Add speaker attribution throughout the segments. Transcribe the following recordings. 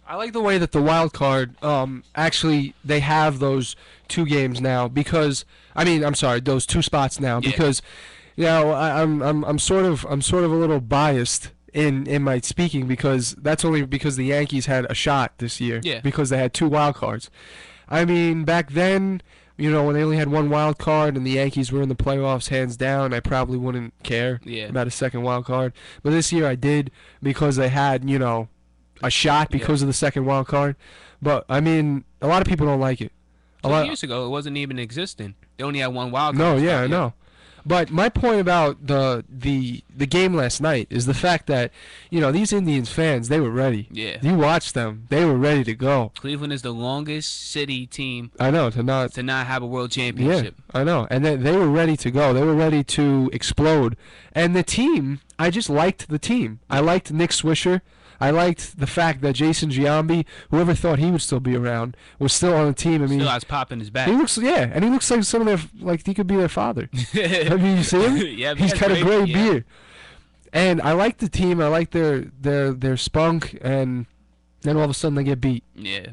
Speaker 1: I like the way that the wild card, actually they have those 2 games now because I'm sorry, those 2 spots now
Speaker 2: Yeah.
Speaker 1: because, I'm sort of a little biased in my speaking because that's only because the Yankees had a shot this year
Speaker 2: Yeah.
Speaker 1: because they had 2 wild cards. Back then, when they only had 1 wild card and the Yankees were in the playoffs hands down, I probably wouldn't care
Speaker 2: Yeah.
Speaker 1: about a second wild card. But this year I did because they had, a shot because of the second wild card. But a lot of people don't like it. A
Speaker 2: 2 years ago, it wasn't even existing. They only had one wild
Speaker 1: No,
Speaker 2: card.
Speaker 1: yeah,
Speaker 2: spot.
Speaker 1: I know. But my point about the game last night is the fact that these Indians fans, they were ready.
Speaker 2: Yeah.
Speaker 1: You watched them; they were ready to go.
Speaker 2: Cleveland is the longest city team
Speaker 1: I know to not
Speaker 2: have a world
Speaker 1: Yeah,
Speaker 2: championship.
Speaker 1: I know. And they were ready to go. They were ready to explode. And the team, I just liked the team. I liked Nick Swisher. I liked the fact that Jason Giambi, whoever thought he would still be around, was still on the team.
Speaker 2: Still has pop in his back.
Speaker 1: he looks like some of their, like he could be their father. You see him?
Speaker 2: Yeah,
Speaker 1: He's got a great
Speaker 2: yeah.
Speaker 1: beard. And I like the team. I like their spunk. And then all of a sudden they get beat.
Speaker 2: Yeah.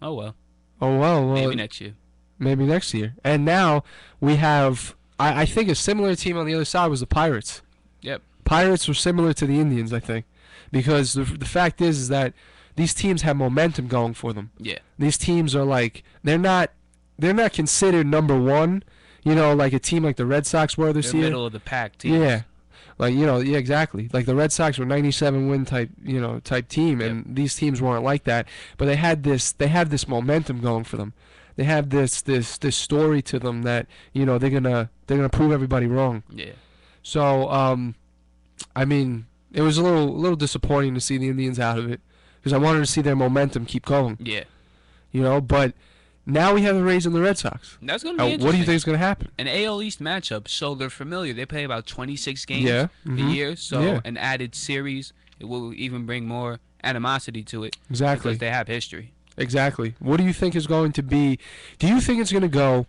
Speaker 2: Oh well.
Speaker 1: Oh well.
Speaker 2: Maybe next year.
Speaker 1: Maybe next year. And now we have, I think a similar team on the other side was the Pirates.
Speaker 2: Yep.
Speaker 1: Pirates were similar to the Indians, I think, because the fact is that these teams have momentum going for them.
Speaker 2: Yeah.
Speaker 1: These teams are like they're not considered number one, like a team like the Red Sox were this
Speaker 2: They're
Speaker 1: year.
Speaker 2: middle of the pack teams.
Speaker 1: Yeah. Like yeah, exactly. Like the Red Sox were 97 win type team, and these teams weren't like that. But they have this momentum going for them. They have this story to them that they're gonna prove everybody wrong.
Speaker 2: Yeah.
Speaker 1: So it was a little disappointing to see the Indians out of it because I wanted to see their momentum keep going.
Speaker 2: Yeah.
Speaker 1: But now we have the Rays and the Red Sox.
Speaker 2: That's gonna be interesting.
Speaker 1: What do you think is gonna happen?
Speaker 2: An AL East matchup, so they're familiar. They play about 26 games
Speaker 1: Yeah.
Speaker 2: a
Speaker 1: Mhm.
Speaker 2: year, so
Speaker 1: Yeah.
Speaker 2: an added series, it will even bring more animosity to it.
Speaker 1: Exactly.
Speaker 2: Because they have history.
Speaker 1: Exactly. What do you think is going to be? Do you think it's going to go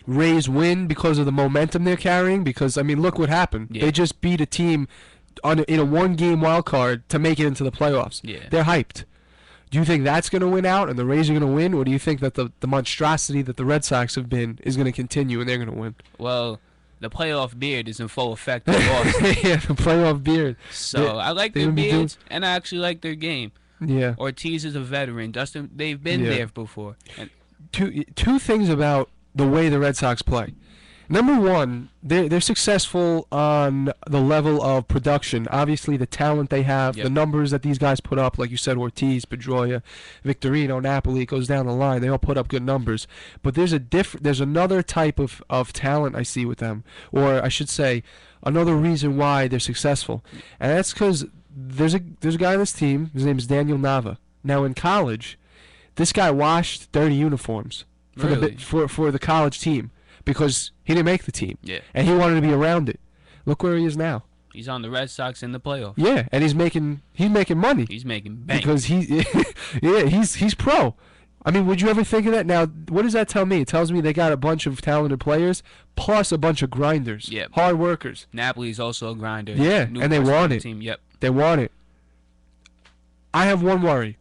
Speaker 1: Rays win because of the momentum they're carrying? Because look what happened.
Speaker 2: Yeah.
Speaker 1: They just beat a team in a 1-game wild card to make it into the playoffs.
Speaker 2: Yeah.
Speaker 1: They're hyped. Do you think that's going to win out and the Rays are going to win, or do you think that the monstrosity that the Red Sox have been is going to continue and they're going to win?
Speaker 2: Well, the playoff beard is in full effect in Boston.
Speaker 1: Yeah, the playoff beard.
Speaker 2: So I like
Speaker 1: they
Speaker 2: their
Speaker 1: gonna be
Speaker 2: beards, and I actually like their game.
Speaker 1: Yeah.
Speaker 2: Ortiz is a veteran. Dustin, they've been
Speaker 1: Yeah.
Speaker 2: there before. And
Speaker 1: Two things about the way the Red Sox play. Number one, they're successful on the level of production. Obviously, the talent they have,
Speaker 2: Yep.
Speaker 1: the numbers that these guys put up, like you said, Ortiz, Pedroia, Victorino, Napoli, it goes down the line. They all put up good numbers. But there's another type of talent I see with them, or I should say, another reason why they're successful, and that's because there's a guy on this team. His name is Daniel Nava. Now in college, this guy washed 30 uniforms for
Speaker 2: Really?
Speaker 1: for the college team because he didn't make the team.
Speaker 2: Yeah.
Speaker 1: And he wanted to be around it. Look where he is now.
Speaker 2: he's on the Red Sox in the playoffs.
Speaker 1: Yeah, and he's making money
Speaker 2: He's making bank.
Speaker 1: because he's pro. Would you ever think of that? Now, what does that tell me? It tells me they got a bunch of talented players plus a bunch of grinders,
Speaker 2: Yep.
Speaker 1: hard workers.
Speaker 2: Napoli's also a grinder.
Speaker 1: Yeah,
Speaker 2: New
Speaker 1: and they
Speaker 2: person on
Speaker 1: want
Speaker 2: the
Speaker 1: it.
Speaker 2: Team. Yep.
Speaker 1: They want it. I have one worry.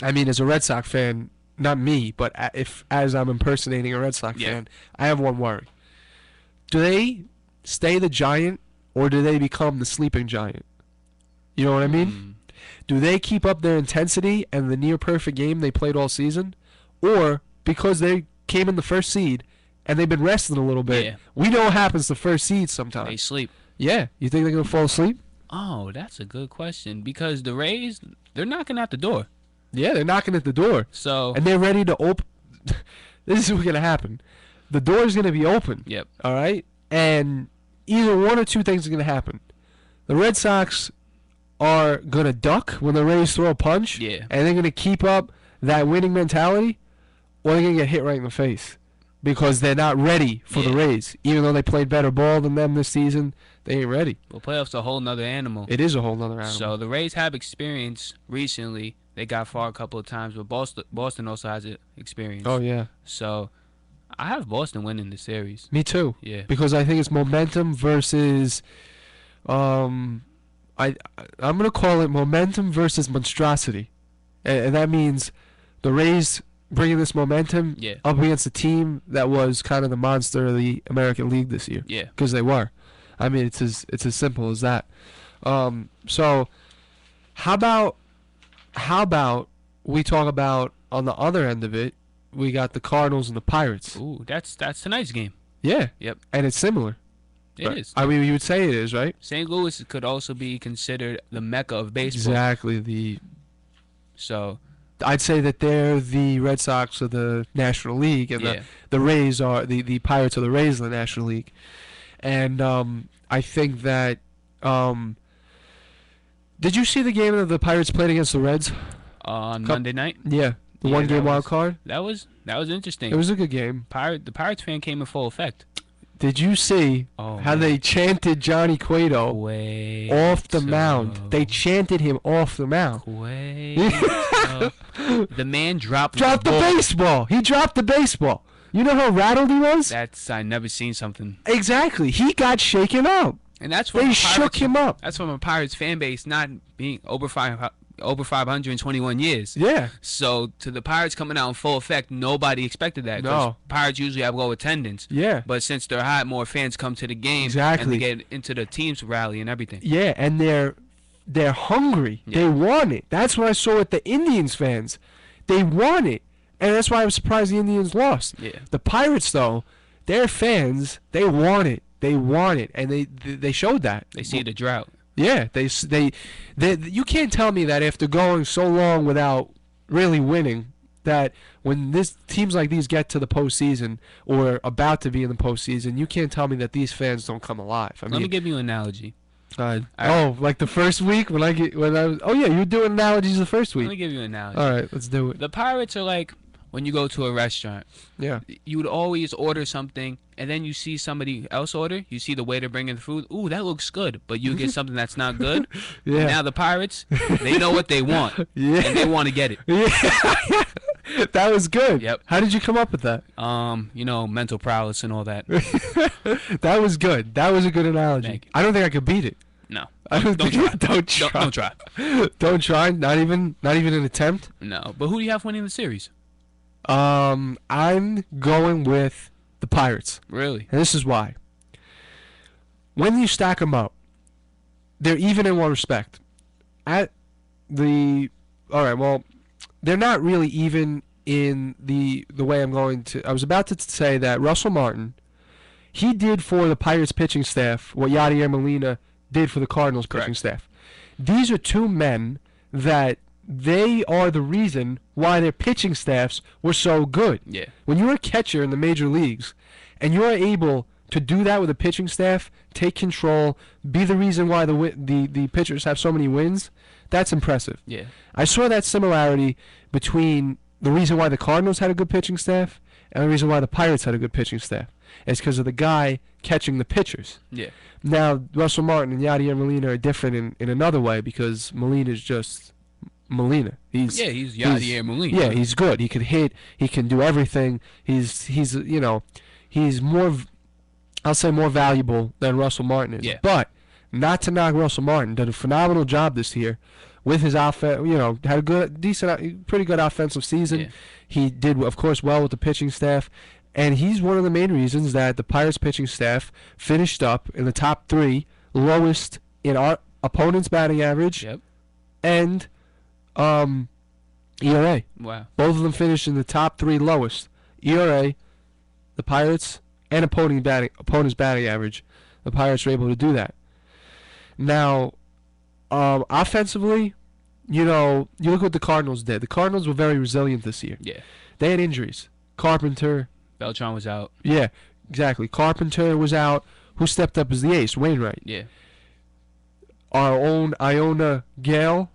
Speaker 1: As a Red Sox fan, not me, but as I'm impersonating a Red Sox
Speaker 2: Yeah.
Speaker 1: fan, I have one worry. Do they stay the giant or do they become the sleeping giant? You know what I mean? Do they keep up their intensity and the near perfect game they played all season? Or because they came in the first seed and they've been resting a little bit,
Speaker 2: Yeah.
Speaker 1: we know what happens to first seed
Speaker 2: They
Speaker 1: sometimes.
Speaker 2: sleep.
Speaker 1: Yeah. You think they're going to fall asleep?
Speaker 2: Oh, that's a good question because the Rays, they're knocking at the door.
Speaker 1: Yeah, they're knocking at the door.
Speaker 2: So
Speaker 1: And they're ready to open. This is what's going to happen. The door's going to be open.
Speaker 2: Yep.
Speaker 1: All right? And either one or two things are going to happen. The Red Sox are going to duck when the Rays throw a punch.
Speaker 2: Yeah.
Speaker 1: And they're going to keep up that winning mentality, or they're going to get hit right in the face because they're not ready for the
Speaker 2: Yeah.
Speaker 1: Rays. Even though they played better ball than them this season, they ain't ready.
Speaker 2: Well, playoffs a whole nother animal.
Speaker 1: It is a whole nother animal.
Speaker 2: So the Rays have experience recently. They got far a couple of times, but Boston also has experience.
Speaker 1: Oh, yeah.
Speaker 2: So I have Boston winning the series.
Speaker 1: Me too.
Speaker 2: Yeah.
Speaker 1: Because I think it's momentum versus I'm gonna call it momentum versus monstrosity. and that means the Rays bringing this momentum
Speaker 2: Yeah.
Speaker 1: up against a team that was kind of the monster of the American League this year.
Speaker 2: Yeah.
Speaker 1: Because they were. I mean, it's as simple as that. So, how about we talk about on the other end of it, we got the Cardinals and the Pirates.
Speaker 2: Ooh, that's tonight's game.
Speaker 1: Yeah.
Speaker 2: Yep.
Speaker 1: And it's similar.
Speaker 2: It is.
Speaker 1: I mean, you would say it is, right?
Speaker 2: St. Louis could also be considered the mecca of baseball.
Speaker 1: Exactly.
Speaker 2: So
Speaker 1: I'd say that they're the Red Sox of the National League, and
Speaker 2: yeah.
Speaker 1: the Rays are the Pirates are the Rays of the National League. And I think that did you see the game that the Pirates played against the Reds?
Speaker 2: On Monday night.
Speaker 1: Yeah, the
Speaker 2: Yeah,
Speaker 1: one-game
Speaker 2: that
Speaker 1: wild
Speaker 2: was-
Speaker 1: card.
Speaker 2: That was interesting.
Speaker 1: It was a good game.
Speaker 2: The Pirates fan came in full effect.
Speaker 1: Did you see
Speaker 2: Oh,
Speaker 1: how
Speaker 2: man.
Speaker 1: they chanted Johnny Cueto
Speaker 2: Wait
Speaker 1: off the
Speaker 2: till-
Speaker 1: mound? They chanted him off the mound.
Speaker 2: Wait till- the man dropped
Speaker 1: Dropped the
Speaker 2: ball.
Speaker 1: baseball. He dropped the baseball. You know how rattled he was?
Speaker 2: I never seen something.
Speaker 1: Exactly. He got shaken up.
Speaker 2: And that's
Speaker 1: They
Speaker 2: from
Speaker 1: shook him up.
Speaker 2: That's from a Pirates fan base not being over 521 years.
Speaker 1: Yeah.
Speaker 2: So to the Pirates coming out in full effect, nobody expected that. 'Cause
Speaker 1: No.
Speaker 2: Pirates usually have low attendance.
Speaker 1: Yeah.
Speaker 2: But since they're hot, more fans come to the game.
Speaker 1: Exactly.
Speaker 2: And they get into the team's rally and everything.
Speaker 1: Yeah, and they're hungry.
Speaker 2: Yeah.
Speaker 1: They want it. That's what I saw with the Indians fans. They want it. And that's why I was surprised the Indians lost.
Speaker 2: Yeah.
Speaker 1: The Pirates though, their fans, they want it. They want it, and they showed that.
Speaker 2: They see the drought.
Speaker 1: Yeah, they you can't tell me that after going so long without really winning, that when teams like these get to the postseason or about to be in the postseason, you can't tell me that these fans don't come alive. I
Speaker 2: Let
Speaker 1: mean,
Speaker 2: me give you an analogy.
Speaker 1: like the first week when I was you were doing analogies the first
Speaker 2: Let me
Speaker 1: week.
Speaker 2: give you an analogy.
Speaker 1: All right, let's do it.
Speaker 2: The Pirates are like when you go to a restaurant.
Speaker 1: Yeah.
Speaker 2: You would always order something, and then you see somebody else order. You see the waiter bringing the food. Ooh, that looks good. But you get something that's not good.
Speaker 1: Yeah.
Speaker 2: Now the Pirates, they know what they want,
Speaker 1: Yeah.
Speaker 2: and they want to get it.
Speaker 1: Yeah. That was good.
Speaker 2: Yep.
Speaker 1: How did you come up with that?
Speaker 2: Mental prowess and all that.
Speaker 1: That was good. That was a good analogy.
Speaker 2: Thank you.
Speaker 1: I don't think I could beat it.
Speaker 2: No,
Speaker 1: I don't
Speaker 2: don't
Speaker 1: think
Speaker 2: try.
Speaker 1: don't try.
Speaker 2: Don't try.
Speaker 1: Don't try. Not even an attempt.
Speaker 2: No, but who do you have winning the series?
Speaker 1: I'm going with the Pirates.
Speaker 2: Really?
Speaker 1: And this is why. When you stack them up, they're even in one respect. All right, well, they're not really even in the way I'm going to. I was about to say that Russell Martin, he did for the Pirates pitching staff what Yadier Molina did for the Cardinals pitching
Speaker 2: Correct.
Speaker 1: staff. These are two men that they are the reason why their pitching staffs were so good.
Speaker 2: Yeah.
Speaker 1: When you're a catcher in the major leagues and you're able to do that with a pitching staff, take control, be the reason why the pitchers have so many wins, that's impressive.
Speaker 2: Yeah.
Speaker 1: I saw that similarity between the reason why the Cardinals had a good pitching staff and the reason why the Pirates had a good pitching staff. It's because of the guy catching the pitchers.
Speaker 2: Yeah.
Speaker 1: Now, Russell Martin and Yadier Molina are different in another way because Molina is just Molina. He's
Speaker 2: Yadier Molina.
Speaker 1: Yeah, he's good. He can hit. He can do everything. He's more, I'll say more valuable than Russell Martin is.
Speaker 2: Yeah.
Speaker 1: But not to knock Russell Martin, did a phenomenal job this year with his offense. Had a pretty good offensive season.
Speaker 2: Yeah.
Speaker 1: He did, of course, well with the pitching staff. And he's one of the main reasons that the Pirates pitching staff finished up in the top 3, lowest in our opponent's batting average
Speaker 2: Yep.
Speaker 1: and ERA.
Speaker 2: Wow.
Speaker 1: Both of them finished in the top 3 lowest. ERA, the Pirates, and opponent's batting average. The Pirates were able to do that. Now, offensively, you look what the Cardinals did. The Cardinals were very resilient this year.
Speaker 2: Yeah.
Speaker 1: They had injuries. Carpenter.
Speaker 2: Beltran was out.
Speaker 1: Yeah, exactly. Carpenter was out. Who stepped up as the ace? Wainwright.
Speaker 2: Yeah.
Speaker 1: Our own Iona Gale,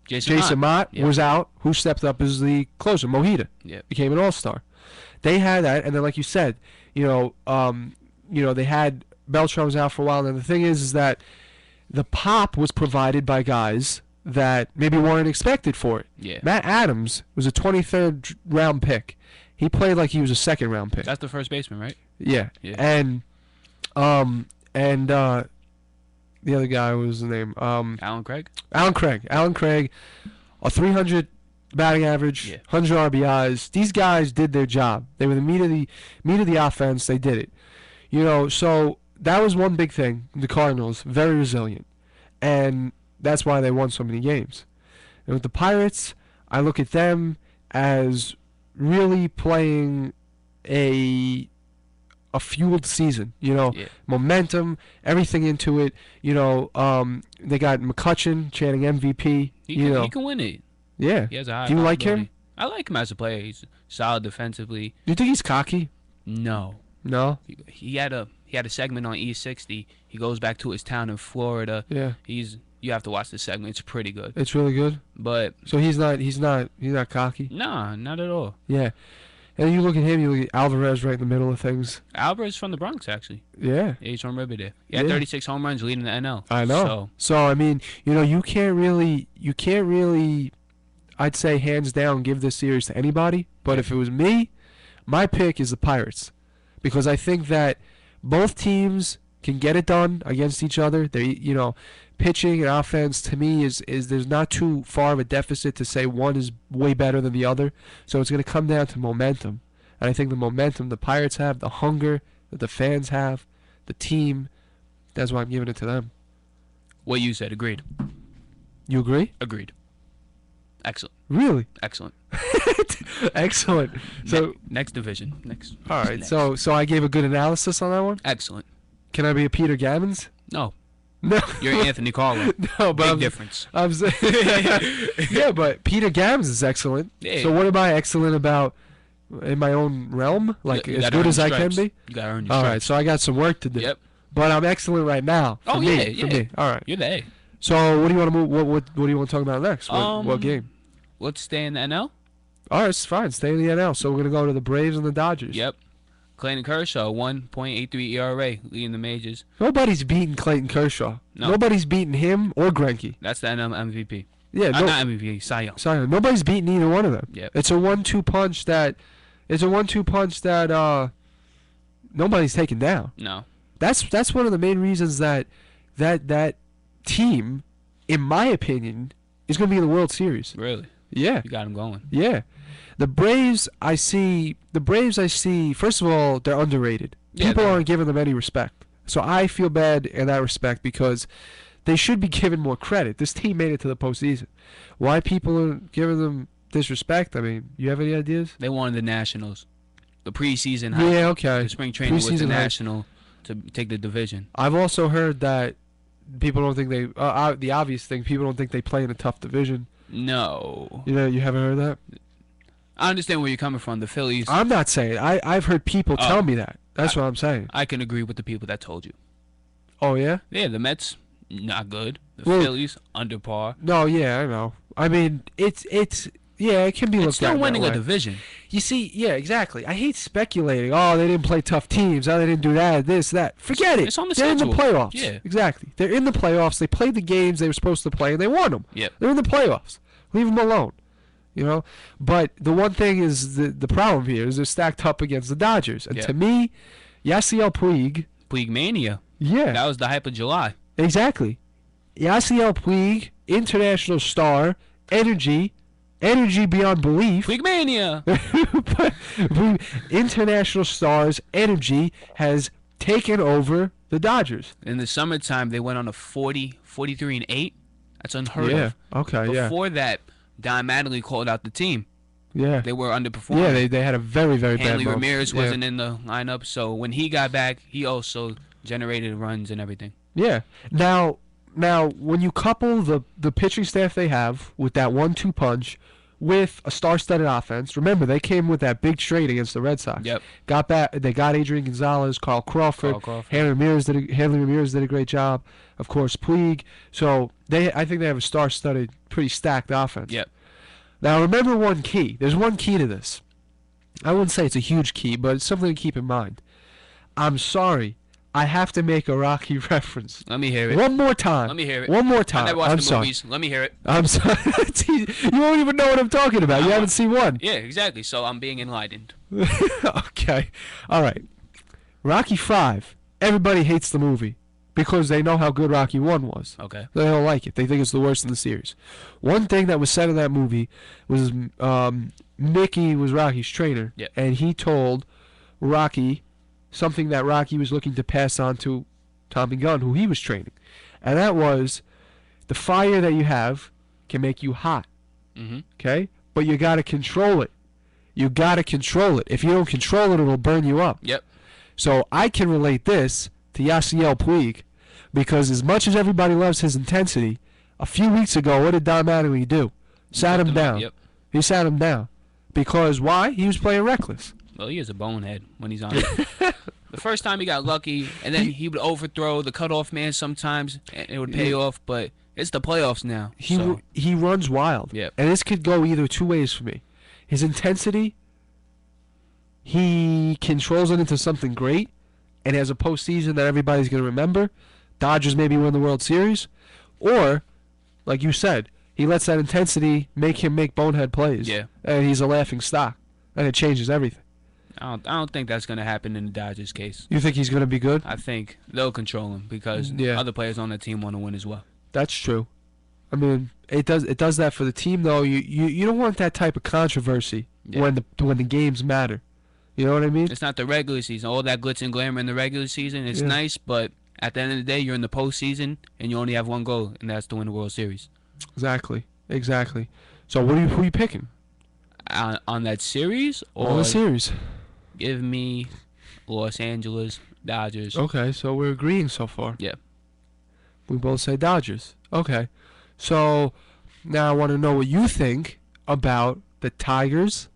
Speaker 1: Jason Mott
Speaker 2: Yep.
Speaker 1: was out. Who stepped up as the closer? Mojita.
Speaker 2: Yep.
Speaker 1: Became an all-star. They had that, and then like you said, they had Beltran was out for a while. And the thing is that the pop was provided by guys that maybe weren't expected for it.
Speaker 2: Yeah.
Speaker 1: Matt Adams was a 23rd round pick. He played like he was a second round pick.
Speaker 2: That's the first baseman, right?
Speaker 1: Yeah.
Speaker 2: Yeah.
Speaker 1: And the other guy, what was his name?
Speaker 2: Alan Craig.
Speaker 1: Alan Craig, a 300 batting average,
Speaker 2: Yeah.
Speaker 1: 100 RBIs. These guys did their job. They were the meat of the offense. They did it. So that was one big thing. The Cardinals, very resilient, and that's why they won so many games. And with the Pirates, I look at them as really playing a fueled season.
Speaker 2: Yeah.
Speaker 1: Momentum, everything into it. They got McCutcheon chanting MVP.
Speaker 2: He can win it.
Speaker 1: Yeah.
Speaker 2: He has a high
Speaker 1: Do you like
Speaker 2: possibility.
Speaker 1: him?
Speaker 2: I like him as a player. He's solid defensively.
Speaker 1: Do you think he's cocky?
Speaker 2: No.
Speaker 1: No.
Speaker 2: He had a segment on E60. He goes back to his town in Florida.
Speaker 1: Yeah.
Speaker 2: You have to watch the segment. It's pretty good.
Speaker 1: It's really good.
Speaker 2: But
Speaker 1: So he's not cocky.
Speaker 2: nah, not at all.
Speaker 1: Yeah. And you look at him, you look at Alvarez right in the middle of things.
Speaker 2: Alvarez from the Bronx, actually.
Speaker 1: Yeah.
Speaker 2: Yeah, he's from Riverdale. He had
Speaker 1: Yeah.
Speaker 2: 36 home runs leading the NL.
Speaker 1: I know. So I mean, you can't really, I'd say hands down give this series to anybody. But if it was me, my pick is the Pirates, because I think that both teams can get it done against each other. They, pitching and offense to me is there's not too far of a deficit to say one is way better than the other. So it's going to come down to momentum, and I think the momentum the Pirates have, the hunger that the fans have, the team. That's why I'm giving it to them.
Speaker 2: What you said, agreed.
Speaker 1: You agree?
Speaker 2: Agreed. Excellent.
Speaker 1: Really?
Speaker 2: Excellent.
Speaker 1: Excellent. So
Speaker 2: next division. Next.
Speaker 1: all right.
Speaker 2: Next.
Speaker 1: So I gave a good analysis on that one.
Speaker 2: Excellent.
Speaker 1: Can I be a Peter Gammons?
Speaker 2: No,
Speaker 1: No.
Speaker 2: you're Anthony Carlo.
Speaker 1: No, but
Speaker 2: Big difference.
Speaker 1: I'm saying, yeah, but Peter Gammons is excellent.
Speaker 2: Yeah.
Speaker 1: So what am I excellent about in my own realm? Like
Speaker 2: You
Speaker 1: as
Speaker 2: gotta
Speaker 1: good
Speaker 2: earn
Speaker 1: as
Speaker 2: your
Speaker 1: I can
Speaker 2: stripes.
Speaker 1: be?
Speaker 2: You gotta earn your
Speaker 1: All
Speaker 2: stripes.
Speaker 1: right, so I got some work to do.
Speaker 2: Yep.
Speaker 1: But I'm excellent right now. For
Speaker 2: Oh,
Speaker 1: me,
Speaker 2: yeah,
Speaker 1: for
Speaker 2: yeah.
Speaker 1: me. All right.
Speaker 2: You're the A.
Speaker 1: So what do you want to move? What do you want to talk about next? What game?
Speaker 2: Let's stay in the NL.
Speaker 1: All right, it's fine. Stay in the NL. So we're gonna go to the Braves and the Dodgers.
Speaker 2: Yep. Clayton Kershaw, 1.83 ERA, leading the majors.
Speaker 1: Nobody's beating Clayton Kershaw.
Speaker 2: No.
Speaker 1: Nobody's beating him or Greinke.
Speaker 2: That's the NL MVP.
Speaker 1: Yeah,
Speaker 2: Not MVP, Cy Young.
Speaker 1: Sorry, nobody's beating either one of them.
Speaker 2: Yep.
Speaker 1: It's a 1-2 punch that nobody's taken down.
Speaker 2: No.
Speaker 1: That's one of the main reasons that team, in my opinion, is going to be in the World Series.
Speaker 2: Really?
Speaker 1: Yeah.
Speaker 2: You got him going.
Speaker 1: Yeah. The Braves I see, first of all, they're underrated.
Speaker 2: Yeah,
Speaker 1: People
Speaker 2: they are.
Speaker 1: aren't giving them any respect. So I feel bad in that respect because they should be given more credit. This team made it to the postseason. Why people are giving them disrespect? I mean, you have any ideas?
Speaker 2: They won the Nationals. The preseason hype.
Speaker 1: Yeah, okay.
Speaker 2: The spring training was the
Speaker 1: Preseason hype.
Speaker 2: National to take the division.
Speaker 1: I've also heard that people don't think the obvious thing, people don't think they play in a tough division.
Speaker 2: No.
Speaker 1: You haven't heard that?
Speaker 2: I understand where you're coming from. The Phillies.
Speaker 1: I'm not saying. I've heard people tell me that. That's what I'm saying.
Speaker 2: I can agree with the people that told you.
Speaker 1: Oh, yeah?
Speaker 2: Yeah, the Mets, not good. The
Speaker 1: Well-
Speaker 2: Phillies, under par.
Speaker 1: No, yeah, I know. I mean, it can be looked
Speaker 2: It's still
Speaker 1: at that
Speaker 2: winning a
Speaker 1: way.
Speaker 2: division.
Speaker 1: You see, yeah, exactly. I hate speculating. Oh, they didn't play tough teams. Oh, they didn't do that, this, that. Forget it.
Speaker 2: It's on the
Speaker 1: They're
Speaker 2: schedule.
Speaker 1: in the playoffs.
Speaker 2: Yeah.
Speaker 1: Exactly. They're in the playoffs. They played the games they were supposed to play, and they won them.
Speaker 2: Yep.
Speaker 1: They're in the playoffs. Leave them alone. But the one thing is the problem here is they're stacked up against the Dodgers. And
Speaker 2: Yep.
Speaker 1: to me, Yasiel Puig,
Speaker 2: Puig Mania.
Speaker 1: yeah,
Speaker 2: That was the hype of July.
Speaker 1: exactly. Yasiel Puig, international star, energy beyond belief.
Speaker 2: Puig Mania.
Speaker 1: International stars, energy has taken over the Dodgers.
Speaker 2: In the summertime, they went on a 43-8. That's unheard
Speaker 1: Yeah.
Speaker 2: of.
Speaker 1: Okay. Yeah.
Speaker 2: Before that, Don Mattingly called out the team.
Speaker 1: Yeah.
Speaker 2: They were underperforming.
Speaker 1: Yeah. They had a very very
Speaker 2: Hanley
Speaker 1: bad month.
Speaker 2: Ramirez
Speaker 1: Yeah.
Speaker 2: wasn't in the lineup, so when he got back, he also generated runs and everything.
Speaker 1: Yeah. Now, when you couple the pitching staff they have with that 1-2 punch, with a star-studded offense, remember they came with that big trade against the Red Sox.
Speaker 2: Yep.
Speaker 1: They got Adrian Gonzalez, Carl Crawford. Hanley Ramirez did a great job. Of course, Puig. So I think they have a star-studded, pretty stacked offense.
Speaker 2: Yep.
Speaker 1: Now remember one key. There's one key to this. I wouldn't say it's a huge key, but it's something to keep in mind. I'm sorry. I have to make a Rocky reference.
Speaker 2: Let me hear it.
Speaker 1: One more time.
Speaker 2: Let me hear it.
Speaker 1: One more time.
Speaker 2: I never watched
Speaker 1: I'm
Speaker 2: the
Speaker 1: sorry.
Speaker 2: movies. Let me hear it.
Speaker 1: I'm sorry. You won't even know what I'm talking about. You haven't seen one.
Speaker 2: Yeah, exactly. So I'm being enlightened.
Speaker 1: Okay. All right. Rocky 5. Everybody hates the movie because they know how good Rocky 1 was.
Speaker 2: Okay.
Speaker 1: They don't like it. They think it's the worst in the series. One thing that was said in that movie was Mickey was Rocky's trainer,
Speaker 2: Yep.
Speaker 1: and he told Rocky something that Rocky was looking to pass on to Tommy Gunn, who he was training. And that was, the fire that you have can make you hot,
Speaker 2: Mm-hmm.
Speaker 1: okay? But you got to control it. You got to control it. If you don't control it, it'll burn you up.
Speaker 2: Yep.
Speaker 1: So I can relate this to Yasiel Puig, because as much as everybody loves his intensity, a few weeks ago, what did Don Mattingly do? Sat him down.
Speaker 2: Yep.
Speaker 1: He sat him down. Because why? He was playing reckless.
Speaker 2: Well, he is a bonehead when he's on it. The first time he got lucky, and then he would overthrow the cutoff man sometimes, and it would pay off, but it's the playoffs now.
Speaker 1: He runs wild.
Speaker 2: Yep.
Speaker 1: And this could go either two ways for me. His intensity, he controls it into something great and has a postseason that everybody's going to remember. Dodgers maybe win the World Series. Or, like you said, he lets that intensity make him make bonehead plays.
Speaker 2: Yeah.
Speaker 1: And he's a laughing stock. And it changes everything.
Speaker 2: I don't think that's going to happen in the Dodgers case.
Speaker 1: You think he's going to be good?
Speaker 2: I think they'll control him because other players on the team want to win as well.
Speaker 1: That's true. I mean, it does that for the team though. You don't want that type of controversy when the games matter. You know what I mean?
Speaker 2: It's not the regular season. All that glitz and glamour in the regular season, it's nice, but at the end of the day, you're in the postseason and you only have one goal, and that's to win the World Series.
Speaker 1: Exactly. So who are you picking?
Speaker 2: On that series? Or
Speaker 1: On the series.
Speaker 2: Give me Los Angeles Dodgers.
Speaker 1: Okay, so we're agreeing so far.
Speaker 2: Yeah.
Speaker 1: We both say Dodgers. Okay. So now I want to know what you think about the Tigers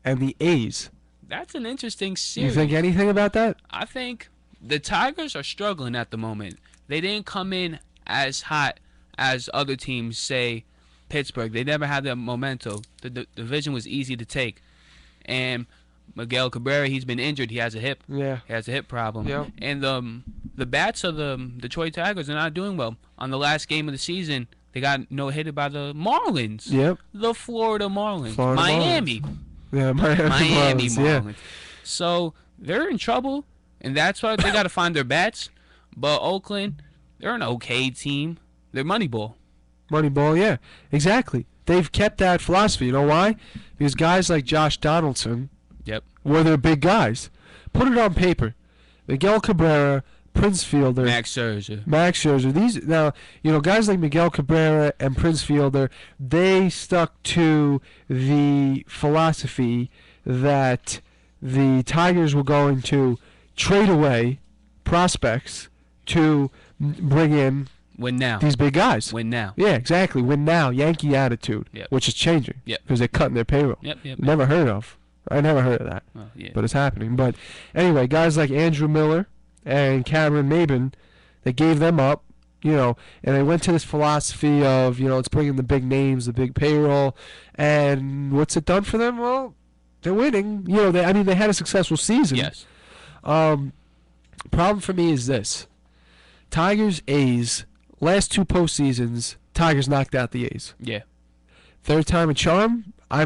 Speaker 1: and the A's.
Speaker 2: That's an interesting series.
Speaker 1: You think anything about that?
Speaker 2: I think the Tigers are struggling at the moment. They didn't come in as hot as other teams, say Pittsburgh. They never had the momentum. The division was easy to take. And Miguel Cabrera, he's been injured. He has a hip.
Speaker 1: Yeah.
Speaker 2: He has a hip problem.
Speaker 1: Yep.
Speaker 2: And the bats of the Detroit Tigers are not doing well. On the last game of the season, they got no-hitted by the Marlins.
Speaker 1: Yep.
Speaker 2: The Florida Marlins. Miami.
Speaker 1: Marlins. Yeah, Miami Marlins.
Speaker 2: Marlins.
Speaker 1: Yeah.
Speaker 2: So they're in trouble, and that's why they got to find their bats. But Oakland, they're an okay team. They're Moneyball.
Speaker 1: Moneyball, yeah. Exactly. They've kept that philosophy. You know why? Because guys like Josh Donaldson were their big guys. Put it on paper. Miguel Cabrera, Prince Fielder,
Speaker 2: Max Scherzer.
Speaker 1: These now, guys like Miguel Cabrera and Prince Fielder, they stuck to the philosophy that the Tigers were going to trade away prospects to bring in
Speaker 2: Win now.
Speaker 1: these big guys.
Speaker 2: Win now.
Speaker 1: Yeah, exactly. Win now, Yankee attitude, which is changing because they're cutting their payroll.
Speaker 2: Yep.
Speaker 1: Never heard of. I never heard of that, but it's happening. But anyway, guys like Andrew Miller and Cameron Maben, they gave them up, and they went to this philosophy of, let's bring in the big names, the big payroll, and what's it done for them? Well, they're winning. They had a successful season.
Speaker 2: Yes.
Speaker 1: Problem for me is this: Tigers, A's, last two postseasons, Tigers knocked out the A's.
Speaker 2: Yeah.
Speaker 1: Third time a charm? I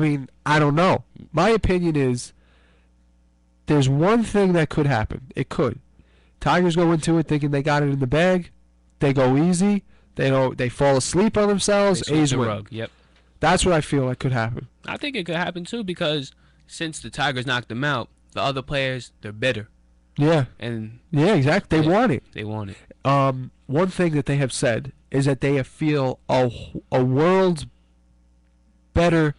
Speaker 1: don't know. My opinion is there's one thing that could happen. It could. Tigers go into it thinking they got it in the bag. They go easy. They fall asleep on themselves. A's win.
Speaker 2: Rug. Yep.
Speaker 1: That's what I feel like could happen.
Speaker 2: I think it could happen too because since the Tigers knocked them out, the other players, they're bitter.
Speaker 1: Yeah.
Speaker 2: And
Speaker 1: yeah, exactly. They want it.
Speaker 2: They want it.
Speaker 1: One thing that they have said is that they feel a world's better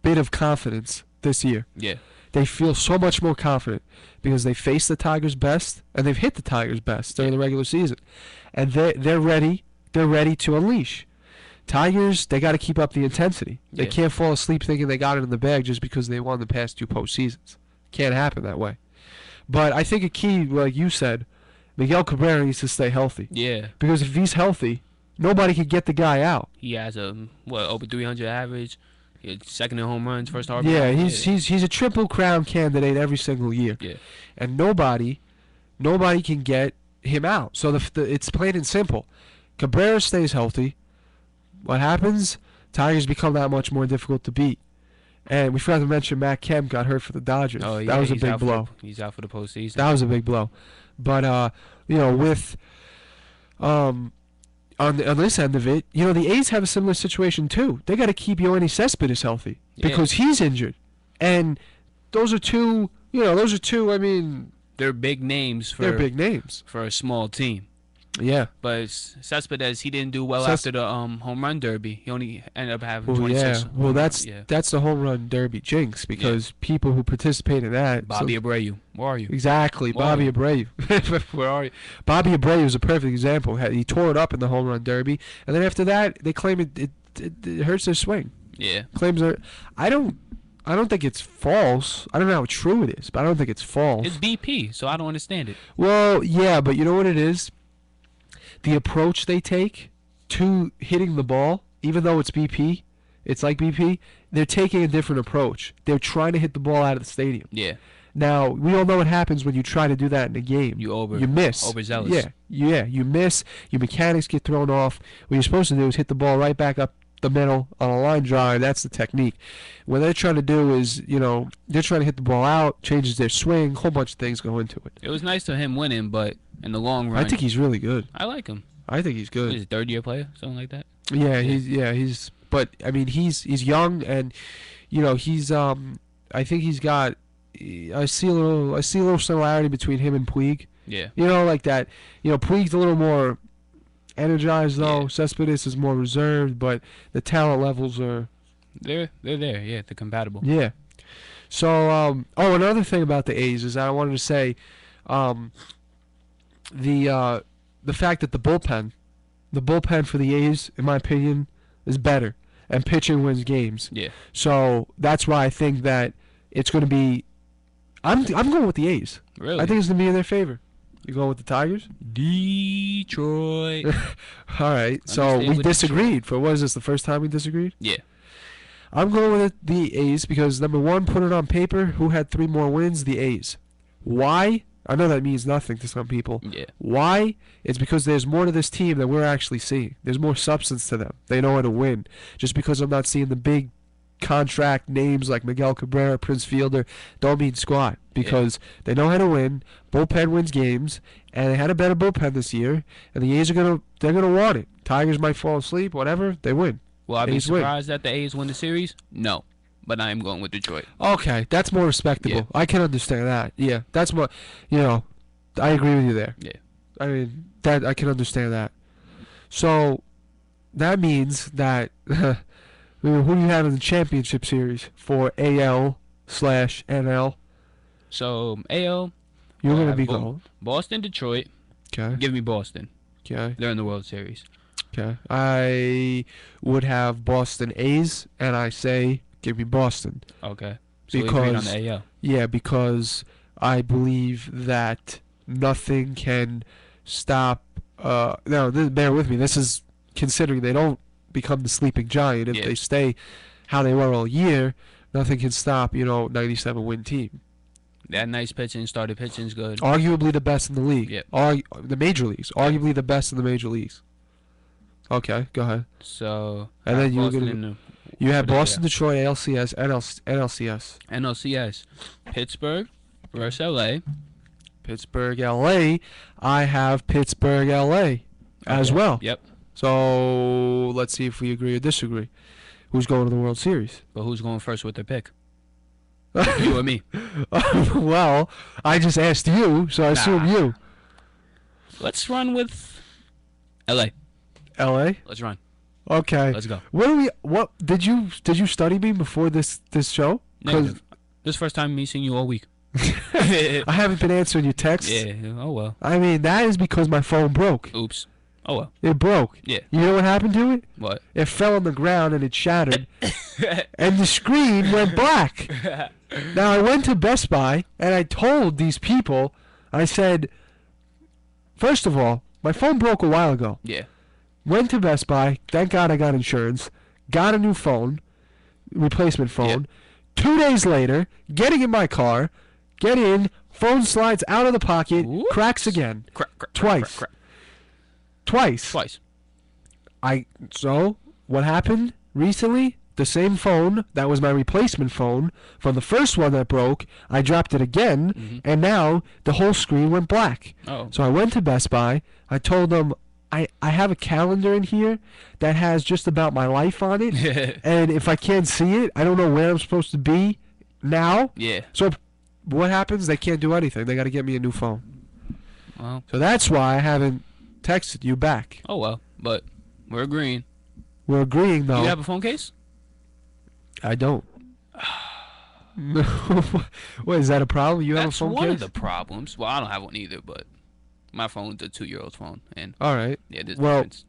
Speaker 1: bit of confidence this year.
Speaker 2: Yeah.
Speaker 1: They feel so much more confident because they faced the Tigers best and they've hit the Tigers best during the regular season, and they're ready. They're ready to unleash. Tigers, they got to keep up the intensity. They can't fall asleep thinking they got it in the bag just because they won the past two postseasons. Can't happen that way. But I think a key, like you said, Miguel Cabrera needs to stay healthy.
Speaker 2: Yeah.
Speaker 1: Because if he's healthy, nobody could get the guy out.
Speaker 2: He has over 300 average. Second in home runs, first RBI.
Speaker 1: Yeah, he's a Triple Crown candidate every single year.
Speaker 2: Yeah.
Speaker 1: And nobody can get him out. So it's plain and simple. Cabrera stays healthy. What happens? Tigers become that much more difficult to beat. And we forgot to mention Matt Kemp got hurt for the Dodgers.
Speaker 2: Oh, yeah,
Speaker 1: that was a big blow.
Speaker 2: He's out for the postseason.
Speaker 1: That was a big blow. But with On this end of it, the A's have a similar situation too. They got to keep Yoenis Cespedes healthy because he's injured, and those are two. I mean,
Speaker 2: they're big names for
Speaker 1: they're big names
Speaker 2: for a small team.
Speaker 1: Yeah,
Speaker 2: but Cespedes, he didn't do well after the home run derby. He only ended up having 26.
Speaker 1: Well, that's the home run derby jinx because people who participate in that.
Speaker 2: Bobby Abreu, where are you?
Speaker 1: Exactly, Bobby Abreu. Where are you? Bobby Abreu is a perfect example. He tore it up in the home run derby, and then after that, they claim it hurts their swing.
Speaker 2: Yeah,
Speaker 1: claims are. I don't think it's false. I don't know how true it is, but I don't think it's false.
Speaker 2: It's BP, so I don't understand it.
Speaker 1: Well, yeah, but you know what it is? The approach they take to hitting the ball, even though it's BP, it's like BP, they're taking a different approach. They're trying to hit the ball out of the stadium.
Speaker 2: Yeah.
Speaker 1: Now, we all know what happens when you try to do that in a game. You miss.
Speaker 2: Overzealous.
Speaker 1: Yeah, you miss. Your mechanics get thrown off. What you're supposed to do is hit the ball right back up the middle on a line drive. That's the technique. What they're trying to do is, they're trying to hit the ball out, changes their swing, a whole bunch of things go into it.
Speaker 2: It was nice to him winning, but in the long run,
Speaker 1: I think he's really good.
Speaker 2: I like him.
Speaker 1: I think he's good.
Speaker 2: He's a third-year player, something like that.
Speaker 1: He's. But I mean, he's young, and he's. I think he's got. I see a little similarity between him and Puig.
Speaker 2: Yeah.
Speaker 1: Like that. Puig's a little more energized though. Cespedes is more reserved, but the talent levels are.
Speaker 2: They're there. Yeah, they're compatible.
Speaker 1: Yeah. So another thing about the A's is I wanted to say, the fact that the bullpen for the A's, in my opinion, is better, and pitching wins games.
Speaker 2: Yeah.
Speaker 1: So that's why I think that it's going to be. I'm going with the A's.
Speaker 2: Really?
Speaker 1: I think it's going to be in their favor. You going with the Tigers?
Speaker 2: Detroit.
Speaker 1: All right. So we disagreed. For what is this? The first time we disagreed?
Speaker 2: Yeah.
Speaker 1: I'm going with the A's because number one, put it on paper. Who had 3 more wins? The A's. Why? I know that means nothing to some people.
Speaker 2: Yeah.
Speaker 1: Why? It's because there's more to this team than we're actually seeing. There's more substance to them. They know how to win. Just because I'm not seeing the big contract names like Miguel Cabrera, Prince Fielder, don't mean squat. Because they know how to win. Bullpen wins games, and they had a better bullpen this year. And the A's they're gonna want it. Tigers might fall asleep, whatever. They win.
Speaker 2: Will I be surprised that the A's win the series? No. But I am going with Detroit.
Speaker 1: Okay, that's more respectable.
Speaker 2: Yeah.
Speaker 1: I can understand that. Yeah, that's more, I agree with you there.
Speaker 2: Yeah.
Speaker 1: I mean, that I can understand that. So, that means that, who do you have in the championship series for AL/NL?
Speaker 2: So, AL.
Speaker 1: You're going to be going.
Speaker 2: Boston, Detroit.
Speaker 1: Okay.
Speaker 2: Give me Boston.
Speaker 1: Okay.
Speaker 2: They're in the World Series.
Speaker 1: Okay. I would have Boston A's, and I say give me Boston.
Speaker 2: Okay. So we agreed on the AL.
Speaker 1: Yeah, because I believe that nothing can stop. Bear with me. This is considering they don't become the sleeping giant. If they stay how they were all year, nothing can stop. 97 win team.
Speaker 2: That nice pitching, started pitching's good.
Speaker 1: Arguably the best in the league.
Speaker 2: Yep.
Speaker 1: The major leagues. Arguably the best in the major leagues. Okay, go ahead.
Speaker 2: So,
Speaker 1: and then you have Boston, Detroit, ALCS, NLCS.
Speaker 2: NLCS. Pittsburgh versus LA.
Speaker 1: Pittsburgh, LA. I have Pittsburgh, LA as well.
Speaker 2: Yep.
Speaker 1: So let's see if we agree or disagree. Who's going to the World Series?
Speaker 2: But who's going first with their pick? You or me?
Speaker 1: Well, I just asked you, so I assume you.
Speaker 2: Let's run with LA.
Speaker 1: LA?
Speaker 2: Let's run.
Speaker 1: Okay.
Speaker 2: Let's go.
Speaker 1: What did you study me before this show?
Speaker 2: Negative. This is the first time me seeing you all week.
Speaker 1: I haven't been answering your texts.
Speaker 2: Yeah. Oh well.
Speaker 1: I mean, that is because my phone broke.
Speaker 2: Oops. Oh well.
Speaker 1: It broke.
Speaker 2: Yeah.
Speaker 1: You know what happened to it?
Speaker 2: What?
Speaker 1: It fell on the ground and it shattered, and the screen went black. Now I went to Best Buy and I told these people, I said, first of all, my phone broke a while ago.
Speaker 2: Yeah.
Speaker 1: Went to Best Buy. Thank God I got insurance. Got a new phone, replacement phone. Yep. 2 days later, getting in my car, get in, phone slides out of the pocket,
Speaker 2: Oops.
Speaker 1: cracks again. Twice.
Speaker 2: Twice.
Speaker 1: So what happened recently? The same phone that was my replacement phone from the first one that broke, I dropped it again, and now the whole screen went black.
Speaker 2: Oh.
Speaker 1: So I went to Best Buy. I told them I have a calendar in here that has just about my life on it, and if I can't see it, I don't know where I'm supposed to be now.
Speaker 2: Yeah.
Speaker 1: So what happens? They can't do anything. They got to get me a new phone.
Speaker 2: Well.
Speaker 1: So that's why I haven't texted you back.
Speaker 2: Oh well, but we're agreeing.
Speaker 1: We're agreeing though.
Speaker 2: Do you have a phone case?
Speaker 1: I don't. No. What, is that a problem? You have a phone
Speaker 2: That's one
Speaker 1: case?
Speaker 2: of the problems. Well, I don't have one either, but my phone's a 2-year-old's phone, and
Speaker 1: All right.
Speaker 2: yeah, there's
Speaker 1: Well,
Speaker 2: difference.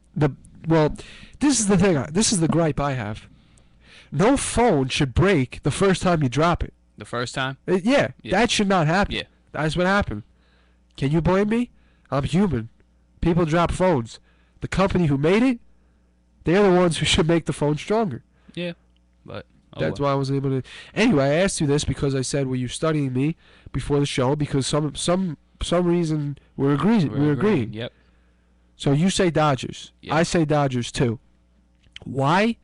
Speaker 1: This is the thing. This is the gripe I have. No phone should break the first time you drop it.
Speaker 2: The first time?
Speaker 1: Yeah,
Speaker 2: Yeah.
Speaker 1: that should not happen.
Speaker 2: Yeah.
Speaker 1: That's what happened. Can you blame me? I'm human. People drop phones. The company who made it, they're the ones who should make the phone stronger.
Speaker 2: Yeah, but
Speaker 1: That's why I was able to. Anyway, I asked you this because I said, "Were you studying me before the show?" Because some reason we're agreeing.
Speaker 2: Yep.
Speaker 1: So you say Dodgers.
Speaker 2: Yep.
Speaker 1: I say Dodgers too. Why?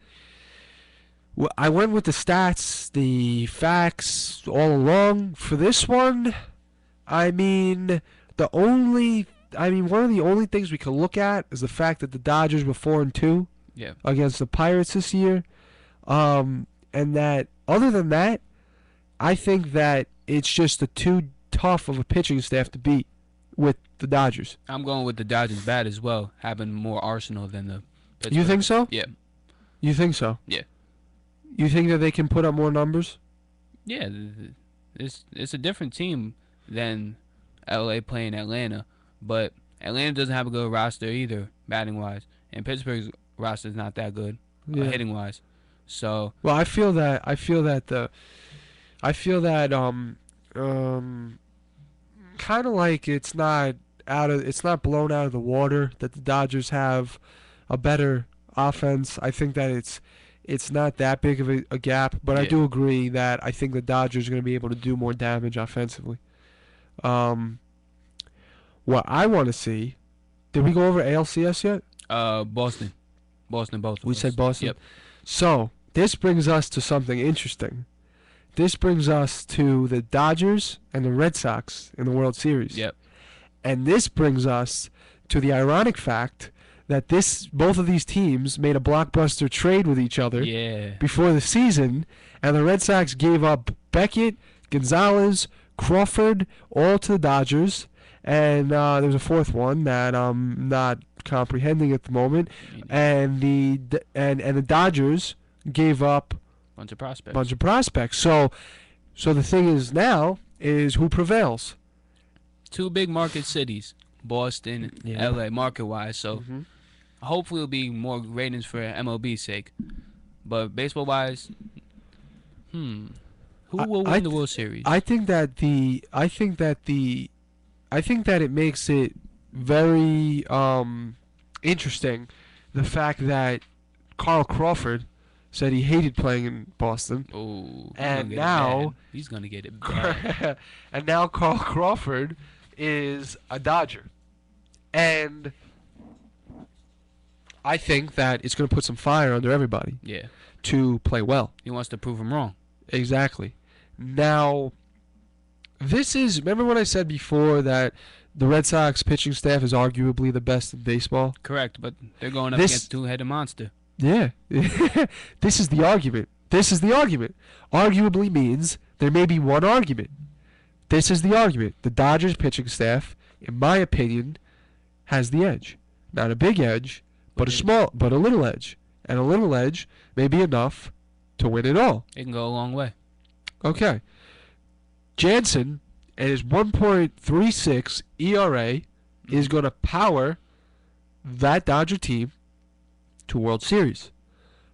Speaker 1: Well, I went with the stats, the facts all along. For this one, I mean, one of the only things we can look at is the fact that the Dodgers were 4-2
Speaker 2: Yeah.
Speaker 1: against the Pirates this year. And that, other than that, I think that it's just too tough of a pitching staff to beat with the Dodgers.
Speaker 2: I'm going with the Dodgers bat as well, having more arsenal than the Pittsburgh.
Speaker 1: You think so?
Speaker 2: Yeah.
Speaker 1: You think so?
Speaker 2: Yeah.
Speaker 1: You think that they can put up more numbers?
Speaker 2: Yeah, it's a different team than LA playing Atlanta, but Atlanta doesn't have a good roster either, batting wise, and Pittsburgh's roster is not that good, hitting wise. So
Speaker 1: well, I feel that kind of like it's not blown out of the water that the Dodgers have a better offense. I think that it's not that big of a gap, but I do agree that I think the Dodgers are going to be able to do more damage offensively. What I want to see, did we go over ALCS yet?
Speaker 2: Boston, both of
Speaker 1: We
Speaker 2: us.
Speaker 1: said Boston.
Speaker 2: Yep.
Speaker 1: So this brings us to something interesting. This brings us to the Dodgers and the Red Sox in the World Series.
Speaker 2: Yep.
Speaker 1: And this brings us to the ironic fact that both of these teams made a blockbuster trade with each other before the season, and the Red Sox gave up Beckett, Gonzalez, Crawford, all to the Dodgers, and there was a fourth one that I'm not comprehending at the moment, and the Dodgers gave up
Speaker 2: bunch of prospects.
Speaker 1: So the thing is now is who prevails.
Speaker 2: Two big market cities, Boston, LA, market wise. So hopefully it'll be more ratings for MLB's sake. But baseball wise, who will win the World Series?
Speaker 1: I think that it makes it very interesting, the fact that Carl Crawford said he hated playing in Boston.
Speaker 2: Oh,
Speaker 1: and now
Speaker 2: he's gonna get it bad.
Speaker 1: And now Carl Crawford is a Dodger, and I think that it's going to put some fire under everybody.
Speaker 2: Yeah.
Speaker 1: To play well.
Speaker 2: He wants to prove him wrong.
Speaker 1: Exactly. Now, remember what I said before that the Red Sox pitching staff is arguably the best in baseball?
Speaker 2: Correct, but they're going up against a two-headed monster.
Speaker 1: Yeah. This is the argument. Arguably means there may be one argument. This is the argument. The Dodgers pitching staff, in my opinion, has the edge. Not a big edge, but a little edge. And a little edge may be enough to win it all.
Speaker 2: It can go a long way.
Speaker 1: Okay. Jansen and his 1.36 ERA is going to power that Dodger team to World Series.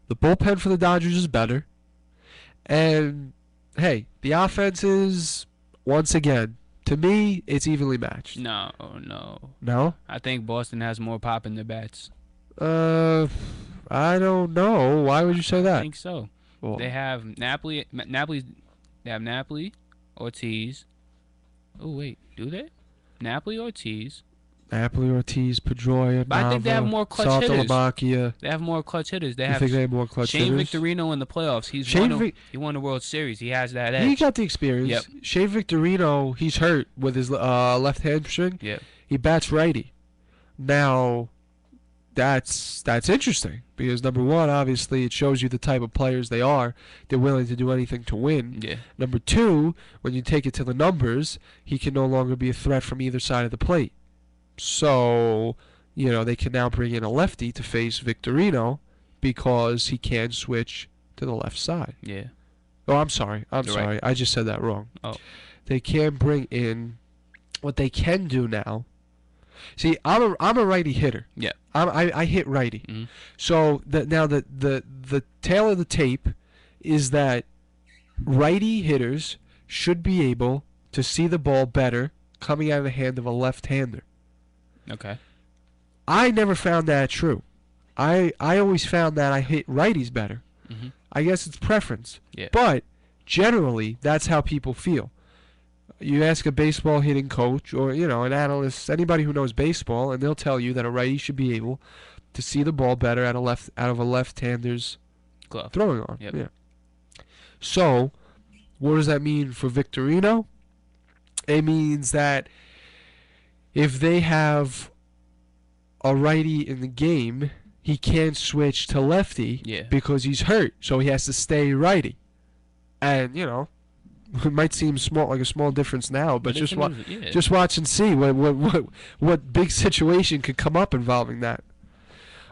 Speaker 1: The bullpen for the Dodgers is better. And, hey, the offense is, once again, to me, it's evenly matched.
Speaker 2: No.
Speaker 1: No?
Speaker 2: I think Boston has more pop in their bats.
Speaker 1: I don't know. Why would you say that?
Speaker 2: I think so.
Speaker 1: Well,
Speaker 2: They have Napoli, Ortiz. Oh, wait. Do they? Napoli, Ortiz.
Speaker 1: Pedroia,
Speaker 2: But I think they have more clutch hitters.
Speaker 1: Saltalamacchia.
Speaker 2: They have more clutch hitters. They
Speaker 1: You
Speaker 2: have
Speaker 1: think they have more clutch
Speaker 2: Shane
Speaker 1: hitters?
Speaker 2: Victorino in the playoffs. He won the World Series. He has that edge.
Speaker 1: He got the experience.
Speaker 2: Yep.
Speaker 1: Shane Victorino, he's hurt with his left hamstring.
Speaker 2: Yep.
Speaker 1: He bats righty. Now, that's interesting because number one, obviously, it shows you the type of players they are. They're willing to do anything to win.
Speaker 2: Yeah.
Speaker 1: Number two, when you take it to the numbers, he can no longer be a threat from either side of the plate. So, they can now bring in a lefty to face Victorino because he can switch to the left side.
Speaker 2: Yeah.
Speaker 1: Oh, I'm sorry.
Speaker 2: You're right.
Speaker 1: Sorry. I just said that wrong.
Speaker 2: Oh.
Speaker 1: They can bring in what they can do now. See, I'm a righty hitter.
Speaker 2: Yeah.
Speaker 1: I hit righty.
Speaker 2: Mm-hmm.
Speaker 1: So the tale of the tape is that righty hitters should be able to see the ball better coming out of the hand of a left-hander.
Speaker 2: Okay.
Speaker 1: I never found that true. I always found that I hit righties better.
Speaker 2: Mm-hmm.
Speaker 1: I guess it's preference.
Speaker 2: Yeah.
Speaker 1: But generally, that's how people feel. You ask a baseball hitting coach or, an analyst, anybody who knows baseball, and they'll tell you that a righty should be able to see the ball better out of a left-hander's
Speaker 2: Glove.
Speaker 1: throwing arm.
Speaker 2: Yep.
Speaker 1: Yeah. So, what does that mean for Victorino? It means that if they have a righty in the game, he can't switch to lefty because he's hurt, so he has to stay righty. And, it might seem like a small difference now, but just watch and see what big situation could come up involving that.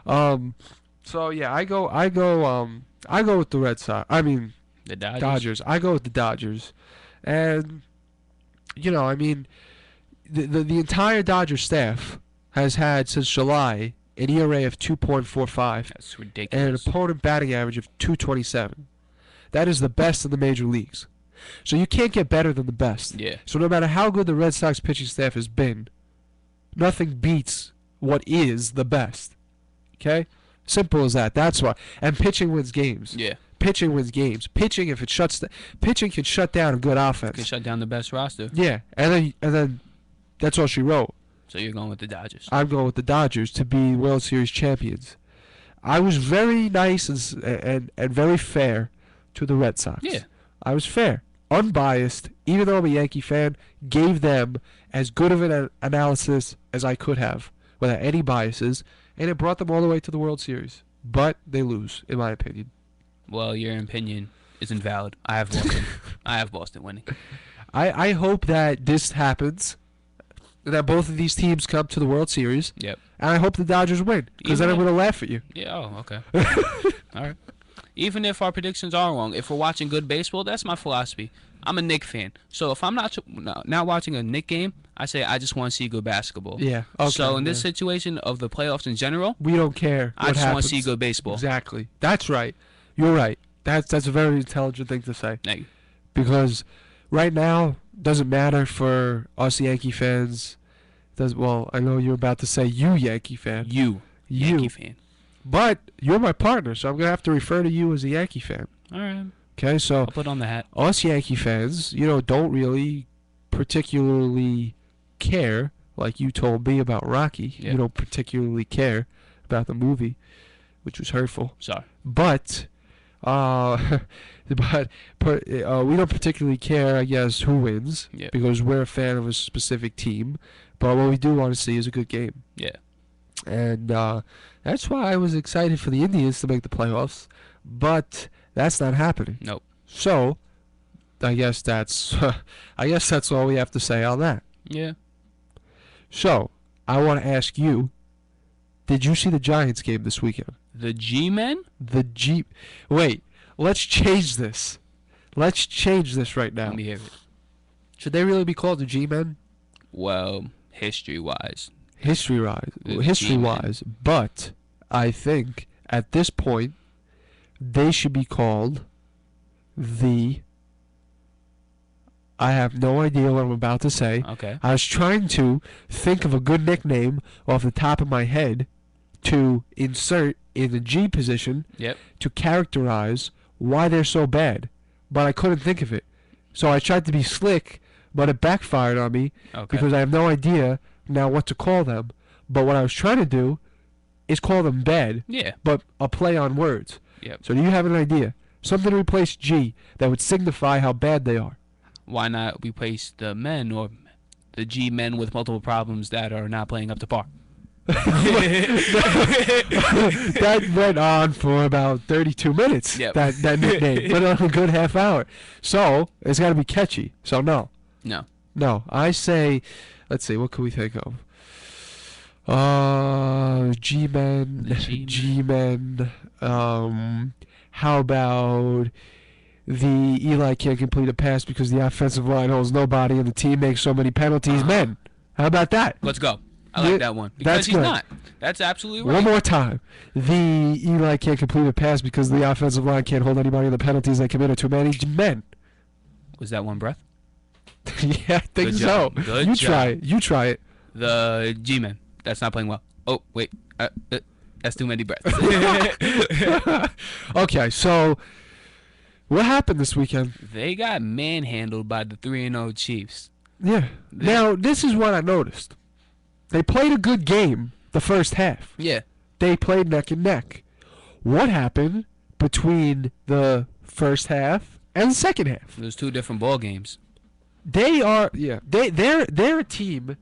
Speaker 1: So yeah, I go with the Red Sox. I mean,
Speaker 2: the Dodgers.
Speaker 1: Dodgers. I go with the Dodgers, and the entire Dodger staff has had since July an ERA of 2.45.
Speaker 2: That's
Speaker 1: And an
Speaker 2: ridiculous.
Speaker 1: opponent batting average of 227. That is the best in the major leagues. So you can't get better than the best.
Speaker 2: Yeah.
Speaker 1: So no matter how good the Red Sox pitching staff has been, nothing beats what is the best. Okay? Simple as that. That's why. And pitching wins games.
Speaker 2: Yeah.
Speaker 1: Pitching wins games. Pitching, if it pitching can shut down a good offense.
Speaker 2: Can shut down the best roster.
Speaker 1: Yeah. And then that's all she wrote.
Speaker 2: So you're going with the Dodgers.
Speaker 1: I'm going with the Dodgers to be World Series champions. I was very nice and very fair to the Red Sox.
Speaker 2: Yeah.
Speaker 1: I was fair. Unbiased, even though I'm a Yankee fan, gave them as good of an analysis as I could have without any biases, and it brought them all the way to the World Series. But they lose, in my opinion.
Speaker 2: Well, your opinion is invalid. I have Boston. I have Boston winning.
Speaker 1: I hope that this happens, that both of these teams come to the World Series.
Speaker 2: Yep.
Speaker 1: And I hope the Dodgers win, because then I'm going to laugh at you.
Speaker 2: Yeah. Oh, okay. All right. Even if our predictions are wrong, if we're watching good baseball, that's my philosophy. I'm a Knicks fan, so if I'm not watching a Knicks game, I say I just want to see good basketball.
Speaker 1: Yeah. Okay,
Speaker 2: so in this situation of the playoffs in general,
Speaker 1: we don't care.
Speaker 2: I just want to see good baseball.
Speaker 1: Exactly. That's right. You're right. That's a very intelligent thing to say.
Speaker 2: Thank you.
Speaker 1: Because right now doesn't matter for us Yankee fans. Well, I know you're about to say you Yankee fan.
Speaker 2: You Yankee fan.
Speaker 1: But you're my partner, so I'm going to have to refer to you as a Yankee fan.
Speaker 2: All right.
Speaker 1: Okay, so
Speaker 2: I'll put on the hat.
Speaker 1: Us Yankee fans, don't really particularly care, like you told me about Rocky.
Speaker 2: Yep.
Speaker 1: You don't particularly care about the movie, which was hurtful.
Speaker 2: Sorry.
Speaker 1: But, we don't particularly care, I guess, who wins,
Speaker 2: Yep.
Speaker 1: because we're a fan of a specific team. But what we do want to see is a good game.
Speaker 2: Yeah.
Speaker 1: And that's why I was excited for the Indians to make the playoffs, but that's not happening.
Speaker 2: Nope.
Speaker 1: So, I guess that's all we have to say on that.
Speaker 2: Yeah.
Speaker 1: So, I want to ask you, did you see the Giants game this weekend?
Speaker 2: The G-Men?
Speaker 1: Wait, let's change this. Let's change this right now.
Speaker 2: Let me hear it.
Speaker 1: Should they really be called the G-Men?
Speaker 2: Well, history-wise.
Speaker 1: History-wise, but I think at this point they should be called the. I have no idea what I'm about to say.
Speaker 2: Okay.
Speaker 1: I was trying to think of a good nickname off the top of my head to insert in the G position
Speaker 2: Yep.
Speaker 1: to characterize why they're so bad, but I couldn't think of it. So I tried to be slick, but it backfired on me because I have no idea now what to call them. But what I was trying to do is call them bad,
Speaker 2: Yeah.
Speaker 1: but a play on words.
Speaker 2: Yep.
Speaker 1: So do you have an idea? Something to replace G that would signify how bad they are.
Speaker 2: Why not replace the men or the G-men with multiple problems that are not playing up to par?
Speaker 1: That went on for about 32 minutes.
Speaker 2: Yep.
Speaker 1: That nickname went on a good half hour. So it's got to be catchy. So no. I say, let's see, what can we think of? G-Men.
Speaker 2: The G-Men.
Speaker 1: G-Men. How about the Eli can't complete a pass because the offensive line holds nobody and the team makes so many penalties? Men. How about that?
Speaker 2: Let's go. I like that one. Because
Speaker 1: That's
Speaker 2: he's
Speaker 1: good.
Speaker 2: not. That's absolutely right.
Speaker 1: One more time. The Eli can't complete a pass because the offensive line can't hold anybody and the penalties they committed to many men.
Speaker 2: Was that one breath?
Speaker 1: Yeah, I think
Speaker 2: Good
Speaker 1: so.
Speaker 2: job. Good
Speaker 1: You
Speaker 2: job.
Speaker 1: try it. You try it.
Speaker 2: The G-Men. That's not playing well. Oh, wait. That's too many breaths.
Speaker 1: Okay, so what happened this weekend?
Speaker 2: They got manhandled by the 3-0 Chiefs.
Speaker 1: Yeah. Now, this is what I noticed. They played a good game the first half.
Speaker 2: Yeah.
Speaker 1: They played neck and neck. What happened between the first half and the second half?
Speaker 2: There's two different ball games.
Speaker 1: They're a team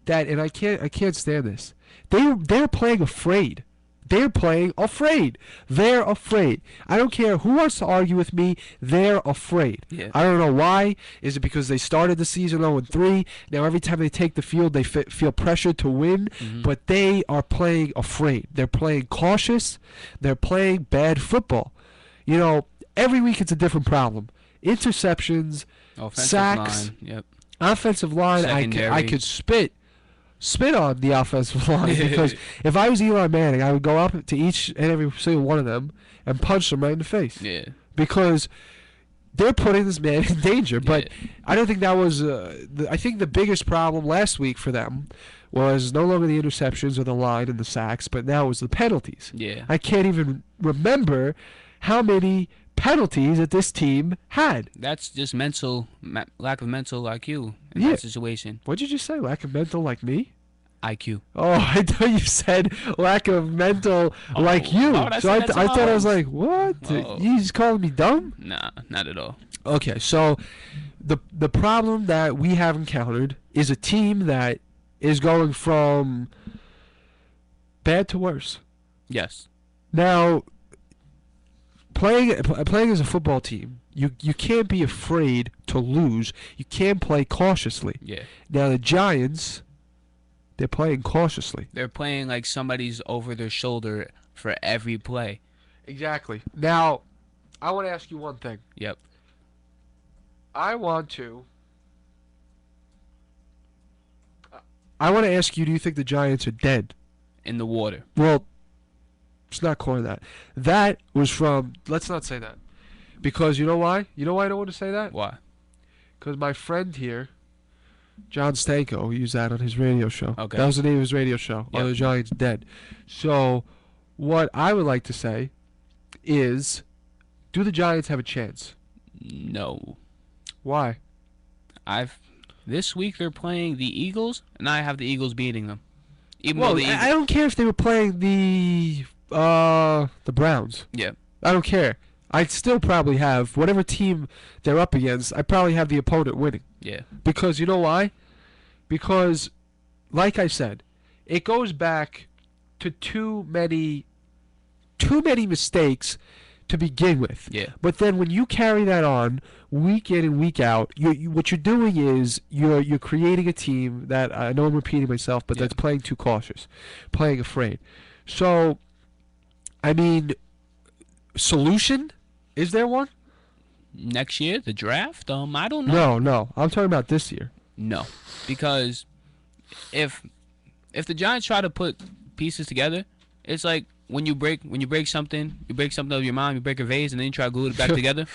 Speaker 1: that, and I can't stand this. They're playing afraid. They're playing afraid. They're afraid. I don't care who wants to argue with me. They're afraid.
Speaker 2: Yeah.
Speaker 1: I don't know why. Is it because they started the season 0-3? Now every time they take the field, they feel pressured to win.
Speaker 2: Mhm.
Speaker 1: But they are playing afraid. They're playing cautious. They're playing bad football. You know, every week it's a different problem. Interceptions,
Speaker 2: Offensive
Speaker 1: sacks,
Speaker 2: line. Yep.
Speaker 1: offensive line. I
Speaker 2: Secondary.
Speaker 1: could spit on the offensive line because if I was Eli Manning, I would go up to each and every single one of them and punch them right in the face.
Speaker 2: Yeah.
Speaker 1: Because they're putting this man in danger. But
Speaker 2: Yeah.
Speaker 1: I don't think that was. I think the biggest problem last week for them was no longer the interceptions or the line and the sacks, but now it was the penalties.
Speaker 2: Yeah.
Speaker 1: I can't even remember how many penalties that this team had.
Speaker 2: That's just lack of mental IQ in
Speaker 1: Yeah.
Speaker 2: that situation.
Speaker 1: What did you just say? Lack of mental like me?
Speaker 2: IQ.
Speaker 1: Oh, I thought you said lack of mental like you.
Speaker 2: why would I
Speaker 1: So
Speaker 2: say that to
Speaker 1: I thought I was
Speaker 2: Holmes?
Speaker 1: like, what?
Speaker 2: Oh.
Speaker 1: You just calling me dumb?
Speaker 2: Nah, not at all.
Speaker 1: Okay, so the problem that we have encountered is a team that is going from bad to worse.
Speaker 2: Yes.
Speaker 1: Now, playing as a football team, you can't be afraid to lose. You can play cautiously.
Speaker 2: Yeah.
Speaker 1: Now the Giants, they're playing cautiously.
Speaker 2: They're playing like somebody's over their shoulder for every play.
Speaker 1: Exactly. Now, I want to ask you one thing.
Speaker 2: Yep.
Speaker 1: I want to ask you, do you think the Giants are dead?
Speaker 2: In the water.
Speaker 1: Well, it's not calling that. That was from, let's not say that. Because you know why? You know why I don't want to say that?
Speaker 2: Why?
Speaker 1: Because my friend here, John Stanko, used that on his radio show.
Speaker 2: Okay.
Speaker 1: That was the name of his radio show.
Speaker 2: Yep.
Speaker 1: Are the Giants dead? So, what I would like to say is, do the Giants have a chance?
Speaker 2: No.
Speaker 1: Why?
Speaker 2: This week they're playing the Eagles, and I have the Eagles beating them. Even
Speaker 1: Well,
Speaker 2: though the Eagles,
Speaker 1: I don't care if they were playing the Browns.
Speaker 2: yeah.
Speaker 1: I don't care. I'd still probably have whatever team they're up against. I probably have the opponent winning.
Speaker 2: Yeah.
Speaker 1: Because you know why? Because, like I said, it goes back to too many mistakes to begin with.
Speaker 2: Yeah.
Speaker 1: But then when you carry that on week in and week out, what you're doing is you're creating a team that, I know I'm repeating myself, but
Speaker 2: Yeah.
Speaker 1: that's playing too cautious, playing afraid. So, I mean, solution? Is there one?
Speaker 2: Next year, the draft? I don't know.
Speaker 1: No. I'm talking about this year.
Speaker 2: No. Because if the Giants try to put pieces together, it's like when you break something out of your mind, you break a vase, and then you try to glue it back together.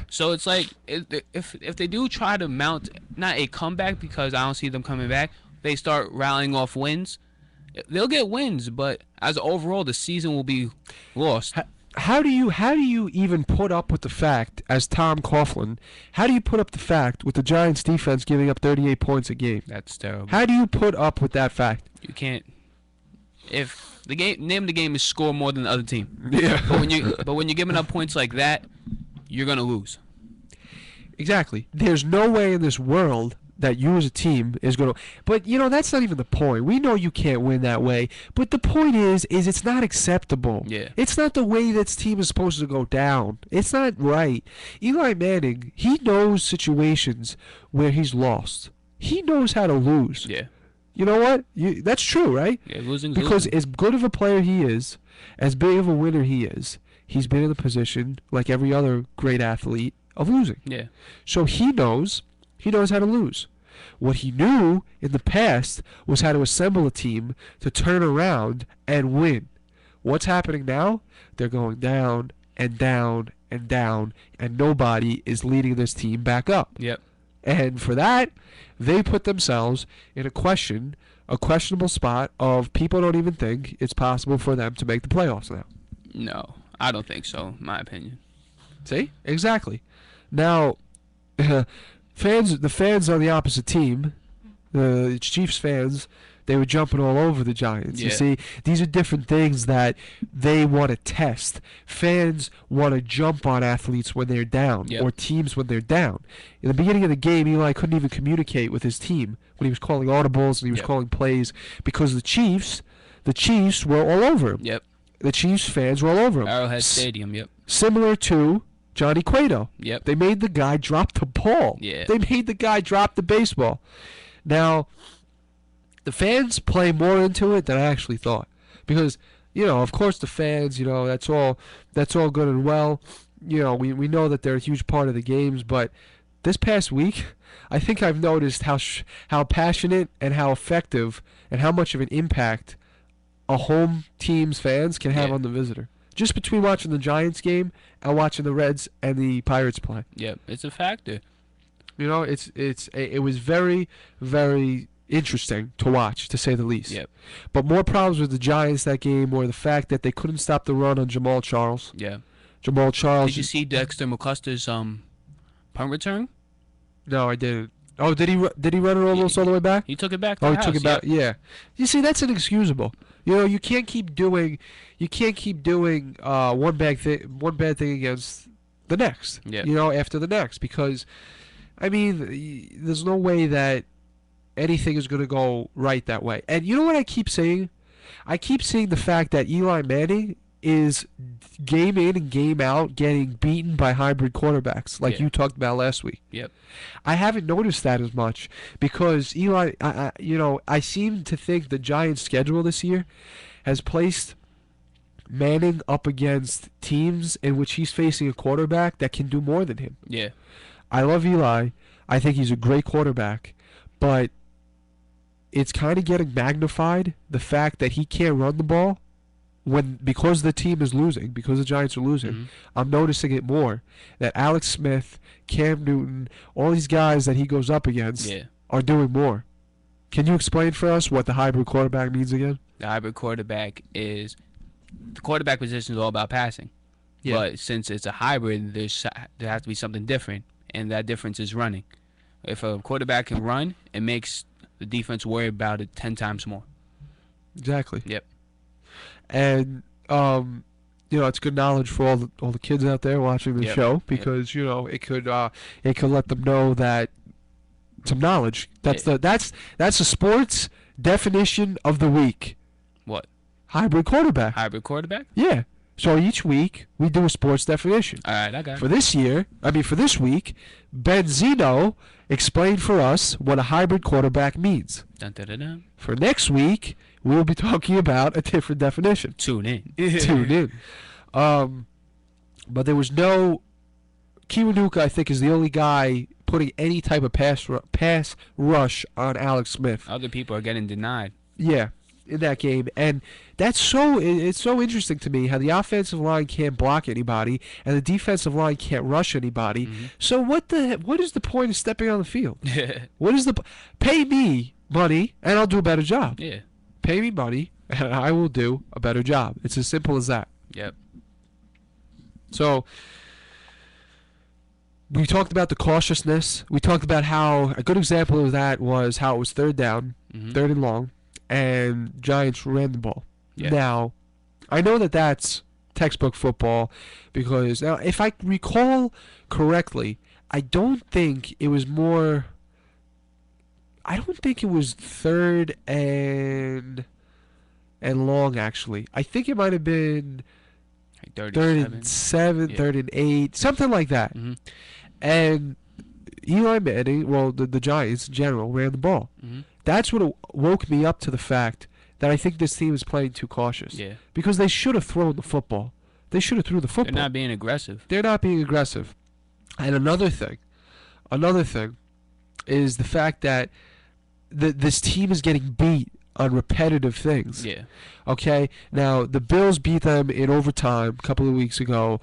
Speaker 2: So it's like if they do try to mount not a comeback, because I don't see them coming back, they start rallying off wins. They'll get wins, but as overall, the season will be lost.
Speaker 1: How do you even put up with the fact, as Tom Coughlin, how do you put up the fact with the Giants defense giving up 38 points a game?
Speaker 2: That's terrible.
Speaker 1: How do you put up with that fact?
Speaker 2: You can't. If the name of the game is score more than the other team.
Speaker 1: Yeah.
Speaker 2: But when you're giving up points like that, you're gonna lose.
Speaker 1: Exactly. There's no way in this world that you as a team is going to. But that's not even the point. We know you can't win that way. But the point is it's not acceptable.
Speaker 2: Yeah.
Speaker 1: It's not the way this team is supposed to go down. It's not right. Eli Manning, he knows situations where he's lost. He knows how to lose.
Speaker 2: Yeah.
Speaker 1: You know what? That's true, right?
Speaker 2: Yeah, losing.
Speaker 1: Because as good of a player he is, as big of a winner he is, he's been in the position, like every other great athlete, of losing.
Speaker 2: Yeah.
Speaker 1: So he knows how to lose. What he knew in the past was how to assemble a team to turn around and win. What's happening now? They're going down and down and down, and nobody is leading this team back up.
Speaker 2: Yep.
Speaker 1: And for that, they put themselves in a questionable spot of people don't even think it's possible for them to make the playoffs now.
Speaker 2: No, I don't think so, in my opinion.
Speaker 1: See? Exactly. Now, the fans on the opposite team, the Chiefs fans, they were jumping all over the Giants.
Speaker 2: Yeah.
Speaker 1: You see, these are different things that they want to test. Fans want to jump on athletes when they're down,
Speaker 2: Yep.
Speaker 1: or teams when they're down. In the beginning of the game, Eli couldn't even communicate with his team when he was calling audibles and he was
Speaker 2: Yep.
Speaker 1: calling plays because the Chiefs were all over him.
Speaker 2: Yep.
Speaker 1: The Chiefs fans were all over him.
Speaker 2: Arrowhead Stadium. Yep.
Speaker 1: Similar to Johnny Cueto.
Speaker 2: Yep.
Speaker 1: They made the guy drop the ball.
Speaker 2: Yeah.
Speaker 1: They made the guy drop the baseball. Now, the fans play more into it than I actually thought. Because, of course the fans, that's all good and well. We know that they're a huge part of the games, but this past week, I think I've noticed how passionate and how effective and how much of an impact a home team's fans can have
Speaker 2: Yeah.
Speaker 1: on the visitor. Just between watching the Giants game and watching the Reds and the Pirates play.
Speaker 2: Yep. It's a factor.
Speaker 1: It was very, very interesting to watch, to say the least.
Speaker 2: Yep.
Speaker 1: But more problems with the Giants that game were the fact that they couldn't stop the run on Jamal Charles.
Speaker 2: Yeah.
Speaker 1: Jamal Charles.
Speaker 2: Did you see Dexter McCuster's punt return?
Speaker 1: No, I didn't. Oh, did he run it almost all the way back?
Speaker 2: He took it back to
Speaker 1: Oh,
Speaker 2: the
Speaker 1: he
Speaker 2: house.
Speaker 1: took it back.
Speaker 2: Yep.
Speaker 1: Yeah. You see, that's inexcusable. You can't keep doing one bad thing against the next.
Speaker 2: Yeah.
Speaker 1: After the next, because I mean, there's no way that anything is going to go right that way. And you know what I keep saying? I keep seeing the fact that Eli Manning is game in and game out getting beaten by hybrid quarterbacks, like
Speaker 2: Yeah.
Speaker 1: you talked about last week.
Speaker 2: Yep.
Speaker 1: I haven't noticed that as much because Eli, I seem to think the Giants' schedule this year has placed Manning up against teams in which he's facing a quarterback that can do more than him.
Speaker 2: Yeah.
Speaker 1: I love Eli. I think he's a great quarterback, but it's kind of getting magnified, the fact that he can't run the ball because the team is losing, because the Giants are losing.
Speaker 2: Mhm.
Speaker 1: I'm noticing it more, that Alex Smith, Cam Newton, all these guys that he goes up against
Speaker 2: Yeah.
Speaker 1: are doing more. Can you explain for us what the hybrid quarterback means again?
Speaker 2: The hybrid quarterback is the quarterback position is all about passing.
Speaker 1: Yeah.
Speaker 2: But since it's a hybrid, there has to be something different, and that difference is running. If a quarterback can run, it makes the defense worry about it 10 times more.
Speaker 1: Exactly.
Speaker 2: Yep.
Speaker 1: And it's good knowledge for all the kids out there watching the
Speaker 2: Yep.
Speaker 1: show, because it could let them know that some knowledge. That's the sports definition of the week.
Speaker 2: What?
Speaker 1: Hybrid quarterback.
Speaker 2: Hybrid quarterback?
Speaker 1: Yeah. So each week we do a sports definition.
Speaker 2: All right, I got it.
Speaker 1: For this week, Ben Zeno explained for us what a hybrid quarterback means.
Speaker 2: Dun, dun, dun, dun.
Speaker 1: For next week, we will be talking about a different definition.
Speaker 2: Tune in.
Speaker 1: Tune in. But there was no Kiwanuka. I think is the only guy putting any type of pass rush on Alex Smith.
Speaker 2: Other people are getting denied.
Speaker 1: Yeah, in that game, and it's so interesting to me how the offensive line can't block anybody and the defensive line can't rush anybody.
Speaker 2: Mm-hmm.
Speaker 1: So what is the point of stepping on the field? Pay me money and I'll do a better job.
Speaker 2: Yeah.
Speaker 1: Pay me money and I will do a better job. It's as simple as that.
Speaker 2: Yep.
Speaker 1: So we talked about the cautiousness. We talked about how a good example of that was how it was third down,
Speaker 2: Mhm.
Speaker 1: third and long, and Giants ran the ball.
Speaker 2: Yeah.
Speaker 1: Now, I know that that's textbook football because now, if I recall correctly, I don't think it was more I don't think it was 3rd and long, actually. I think it might have been
Speaker 2: Like
Speaker 1: 3rd
Speaker 2: 37.
Speaker 1: and 7,
Speaker 2: Yeah.
Speaker 1: 3rd and 8, something like that.
Speaker 2: Mm-hmm.
Speaker 1: And Eli Manning, well, the Giants in general, ran the ball.
Speaker 2: Mm-hmm.
Speaker 1: That's what woke me up to the fact that I think this team is playing too cautious.
Speaker 2: Yeah.
Speaker 1: Because they should have thrown the football. They should have threw the football.
Speaker 2: They're not being aggressive.
Speaker 1: They're not being aggressive. And another thing is the fact that this team is getting beat on repetitive things.
Speaker 2: Yeah.
Speaker 1: Okay? Now, the Bills beat them in overtime a couple of weeks ago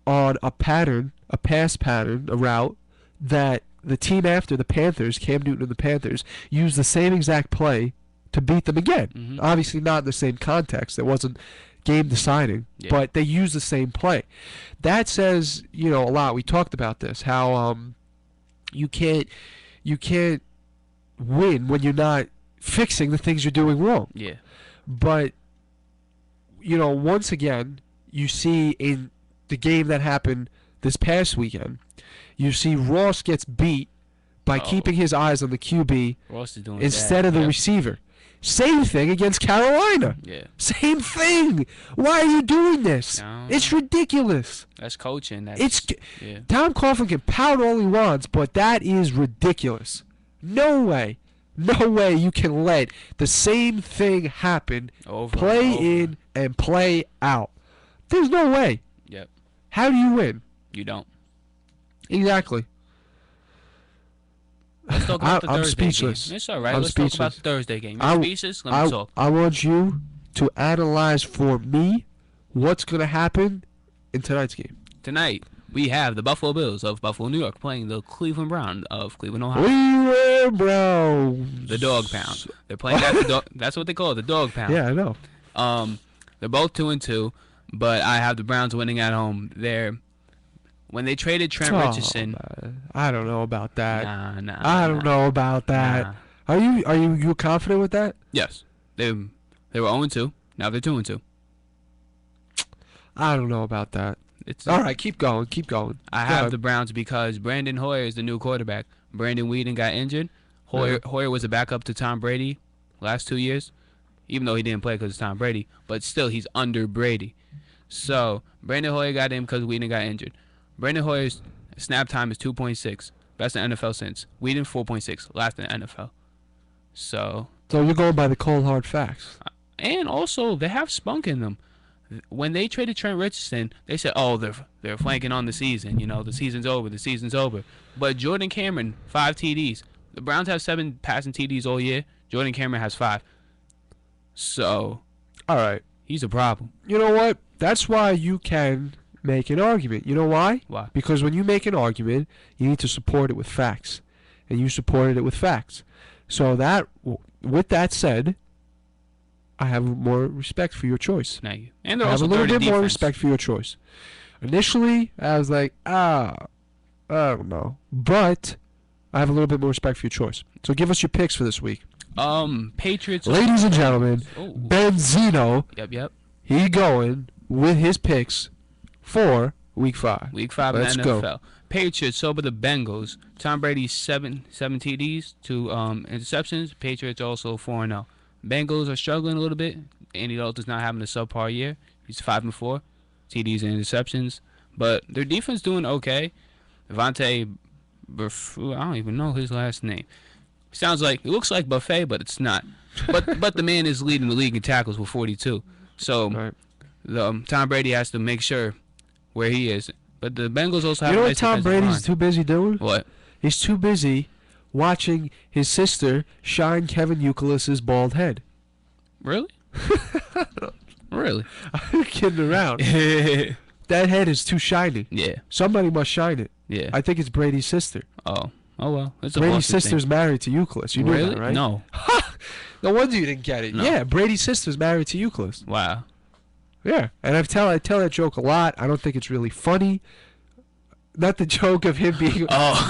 Speaker 1: on a pass pattern, a route that the team after, the Panthers, Cam Newton and the Panthers, used the same exact play to beat them again.
Speaker 2: Mm-hmm.
Speaker 1: Obviously not in the same context. It wasn't game deciding,
Speaker 2: Yeah.
Speaker 1: but they used the same play. That says, a lot. We talked about this, how you can't win when you're not fixing the things you're doing wrong.
Speaker 2: Yeah.
Speaker 1: But once again, you see in the game that happened this past weekend, you see Ross gets beat by keeping his eyes on the QB
Speaker 2: Ross is doing
Speaker 1: instead
Speaker 2: that.
Speaker 1: of the
Speaker 2: Yep.
Speaker 1: receiver. Same thing against Carolina.
Speaker 2: Yeah.
Speaker 1: Same thing. Why are you doing this?
Speaker 2: No.
Speaker 1: It's ridiculous.
Speaker 2: That's coaching.
Speaker 1: It's
Speaker 2: yeah.
Speaker 1: Tom Coughlin can pout all he wants, but that is ridiculous. No way you can let the same thing happen,
Speaker 2: Over
Speaker 1: play
Speaker 2: and over.
Speaker 1: in and play out. There's no way.
Speaker 2: Yep.
Speaker 1: How do you win?
Speaker 2: You don't.
Speaker 1: Exactly.
Speaker 2: Let's talk about the
Speaker 1: I'm
Speaker 2: Thursday
Speaker 1: speechless.
Speaker 2: game. It's all right.
Speaker 1: I'm
Speaker 2: Let's talk about
Speaker 1: speechless.
Speaker 2: the Thursday game. You're speechless? Let me talk.
Speaker 1: I want you to analyze for me what's going to happen in tonight's game.
Speaker 2: Tonight, we have the Buffalo Bills of Buffalo, New York, playing the Cleveland Browns of Cleveland, Ohio.
Speaker 1: Cleveland Browns.
Speaker 2: The Dog Pound. They're playing at the dog. That's what they call it, the Dog Pound.
Speaker 1: Yeah, I know.
Speaker 2: They're both 2-2, but I have the Browns winning at home. When they traded Trent Richardson.
Speaker 1: Man. I don't know about that.
Speaker 2: Nah.
Speaker 1: I don't know about that.
Speaker 2: Nah.
Speaker 1: Are you confident with that?
Speaker 2: Yes. They were 0-2. Now they're 2-2.
Speaker 1: I don't know about that.
Speaker 2: It's
Speaker 1: All right, keep going.
Speaker 2: I
Speaker 1: Go
Speaker 2: have
Speaker 1: ahead.
Speaker 2: the Browns because Brandon Hoyer is the new quarterback. Brandon Whedon got injured. Hoyer was a backup to Tom Brady last 2 years, even though he didn't play because it's Tom Brady. But still, he's under Brady. So Brandon Hoyer got in because Whedon got injured. Brandon Hoyer's snap time is 2.6, best in the NFL since. Whedon 4.6, last in the NFL. So
Speaker 1: you're going by the cold hard facts.
Speaker 2: and also they have spunk in them. When they traded Trent Richardson, they said, "Oh, they're flanking on the season. The season's over. But Jordan Cameron, 5 TDs. The Browns have 7 passing TDs all year. Jordan Cameron has 5. So
Speaker 1: All right.
Speaker 2: he's a problem.
Speaker 1: You know what? That's why you can make an argument. You know why?
Speaker 2: Why?
Speaker 1: Because when you make an argument, you need to support it with facts. And you supported it with facts. So with that said, I have more respect for your choice.
Speaker 2: Thank you. And they're
Speaker 1: I have
Speaker 2: also
Speaker 1: a little
Speaker 2: third in
Speaker 1: bit more
Speaker 2: defense.
Speaker 1: respect for your choice. Initially, I was like, I don't know. But I have a little bit more respect for your choice. So give us your picks for this week.
Speaker 2: Patriots.
Speaker 1: Ladies and gentlemen,
Speaker 2: Oh.
Speaker 1: Benzino,
Speaker 2: Yep.
Speaker 1: he going with his picks for Week 5.
Speaker 2: Week 5
Speaker 1: Let's
Speaker 2: in the
Speaker 1: go.
Speaker 2: NFL. Patriots over the Bengals. Tom Brady's 7 TDs, 2 interceptions. Patriots also 4-0. Bengals are struggling a little bit. Andy Dalton's not having a subpar year. He's 5-4, TDs and interceptions. But their defense doing okay. Devontae, I don't even know his last name. It looks like Buffet, but it's not. But the man is leading the league in tackles with 42. So
Speaker 1: Right.
Speaker 2: Tom Brady has to make sure where he is. But the Bengals also have
Speaker 1: You know
Speaker 2: a
Speaker 1: what
Speaker 2: nice
Speaker 1: Tom
Speaker 2: defensive
Speaker 1: Brady's
Speaker 2: line.
Speaker 1: too busy doing?
Speaker 2: What?
Speaker 1: He's too busy watching his sister shine Kevin Youkilis's bald head.
Speaker 2: Really? Really?
Speaker 1: I'm kidding around. That head is too shiny.
Speaker 2: Yeah.
Speaker 1: Somebody must shine it.
Speaker 2: Yeah.
Speaker 1: I think it's Brady's sister.
Speaker 2: Oh well. It's a
Speaker 1: Brady's
Speaker 2: Boston
Speaker 1: sister's married to Youkilis. You knew
Speaker 2: really?
Speaker 1: that, right?
Speaker 2: No.
Speaker 1: No wonder you didn't get it.
Speaker 2: No.
Speaker 1: Yeah, Brady's sister's married to Youkilis.
Speaker 2: Wow.
Speaker 1: Yeah, and I tell that joke a lot. I don't think it's really funny. Not the joke of him being.
Speaker 2: Oh.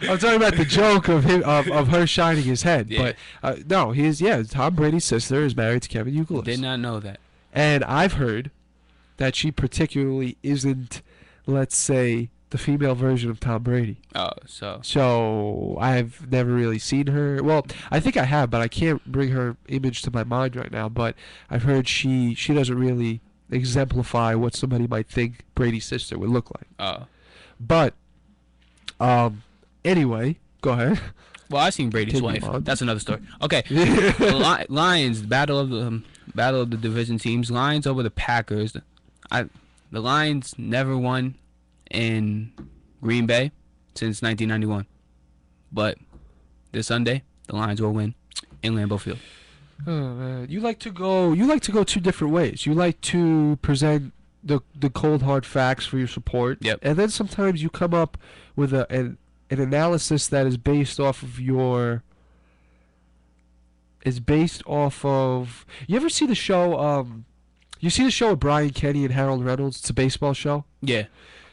Speaker 1: No, I'm talking about the joke of him of her shining his head.
Speaker 2: Yeah.
Speaker 1: But no, Tom Brady's sister is married to Kevin Youkilis.
Speaker 2: Did not know that.
Speaker 1: And I've heard that she particularly isn't, let's say, the female version of Tom Brady.
Speaker 2: Oh, so
Speaker 1: So I've never really seen her. Well, I think I have, but I can't bring her image to my mind right now. But I've heard she doesn't really exemplify what somebody might think Brady's sister would look like. But anyway, go ahead.
Speaker 2: well, I seen Brady's
Speaker 1: Continue
Speaker 2: wife.
Speaker 1: on.
Speaker 2: That's another story. Okay, the Lions battle of the division teams. Lions over the Packers. The Lions never won in Green Bay since 1991, but this Sunday the Lions will win in Lambeau Field.
Speaker 1: Oh man, you like to go two different ways. You like to present the cold hard facts for your support.
Speaker 2: Yep.
Speaker 1: And then sometimes you come up with an analysis that is based off of your. Is based off of. You ever see the show? You see the show with Brian Kenny and Harold Reynolds? It's a baseball show.
Speaker 2: Yeah,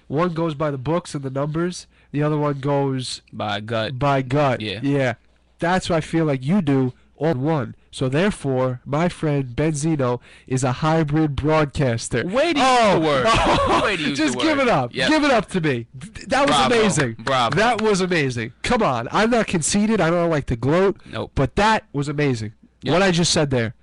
Speaker 1: One goes by the books and the numbers. The other one goes
Speaker 2: by gut.
Speaker 1: by gut.
Speaker 2: Yeah.
Speaker 1: Yeah. That's what I feel like you do all in one. So therefore, my friend Benzino is a hybrid broadcaster.
Speaker 2: Way to use the word. Way to use
Speaker 1: Just
Speaker 2: the
Speaker 1: give
Speaker 2: word.
Speaker 1: it up.
Speaker 2: Yep.
Speaker 1: Give it up to me. That was
Speaker 2: Bravo.
Speaker 1: amazing.
Speaker 2: Bravo.
Speaker 1: That was amazing. Come on. I'm not conceited. I don't like to gloat.
Speaker 2: Nope.
Speaker 1: But that was amazing.
Speaker 2: Yep.
Speaker 1: What I just said there.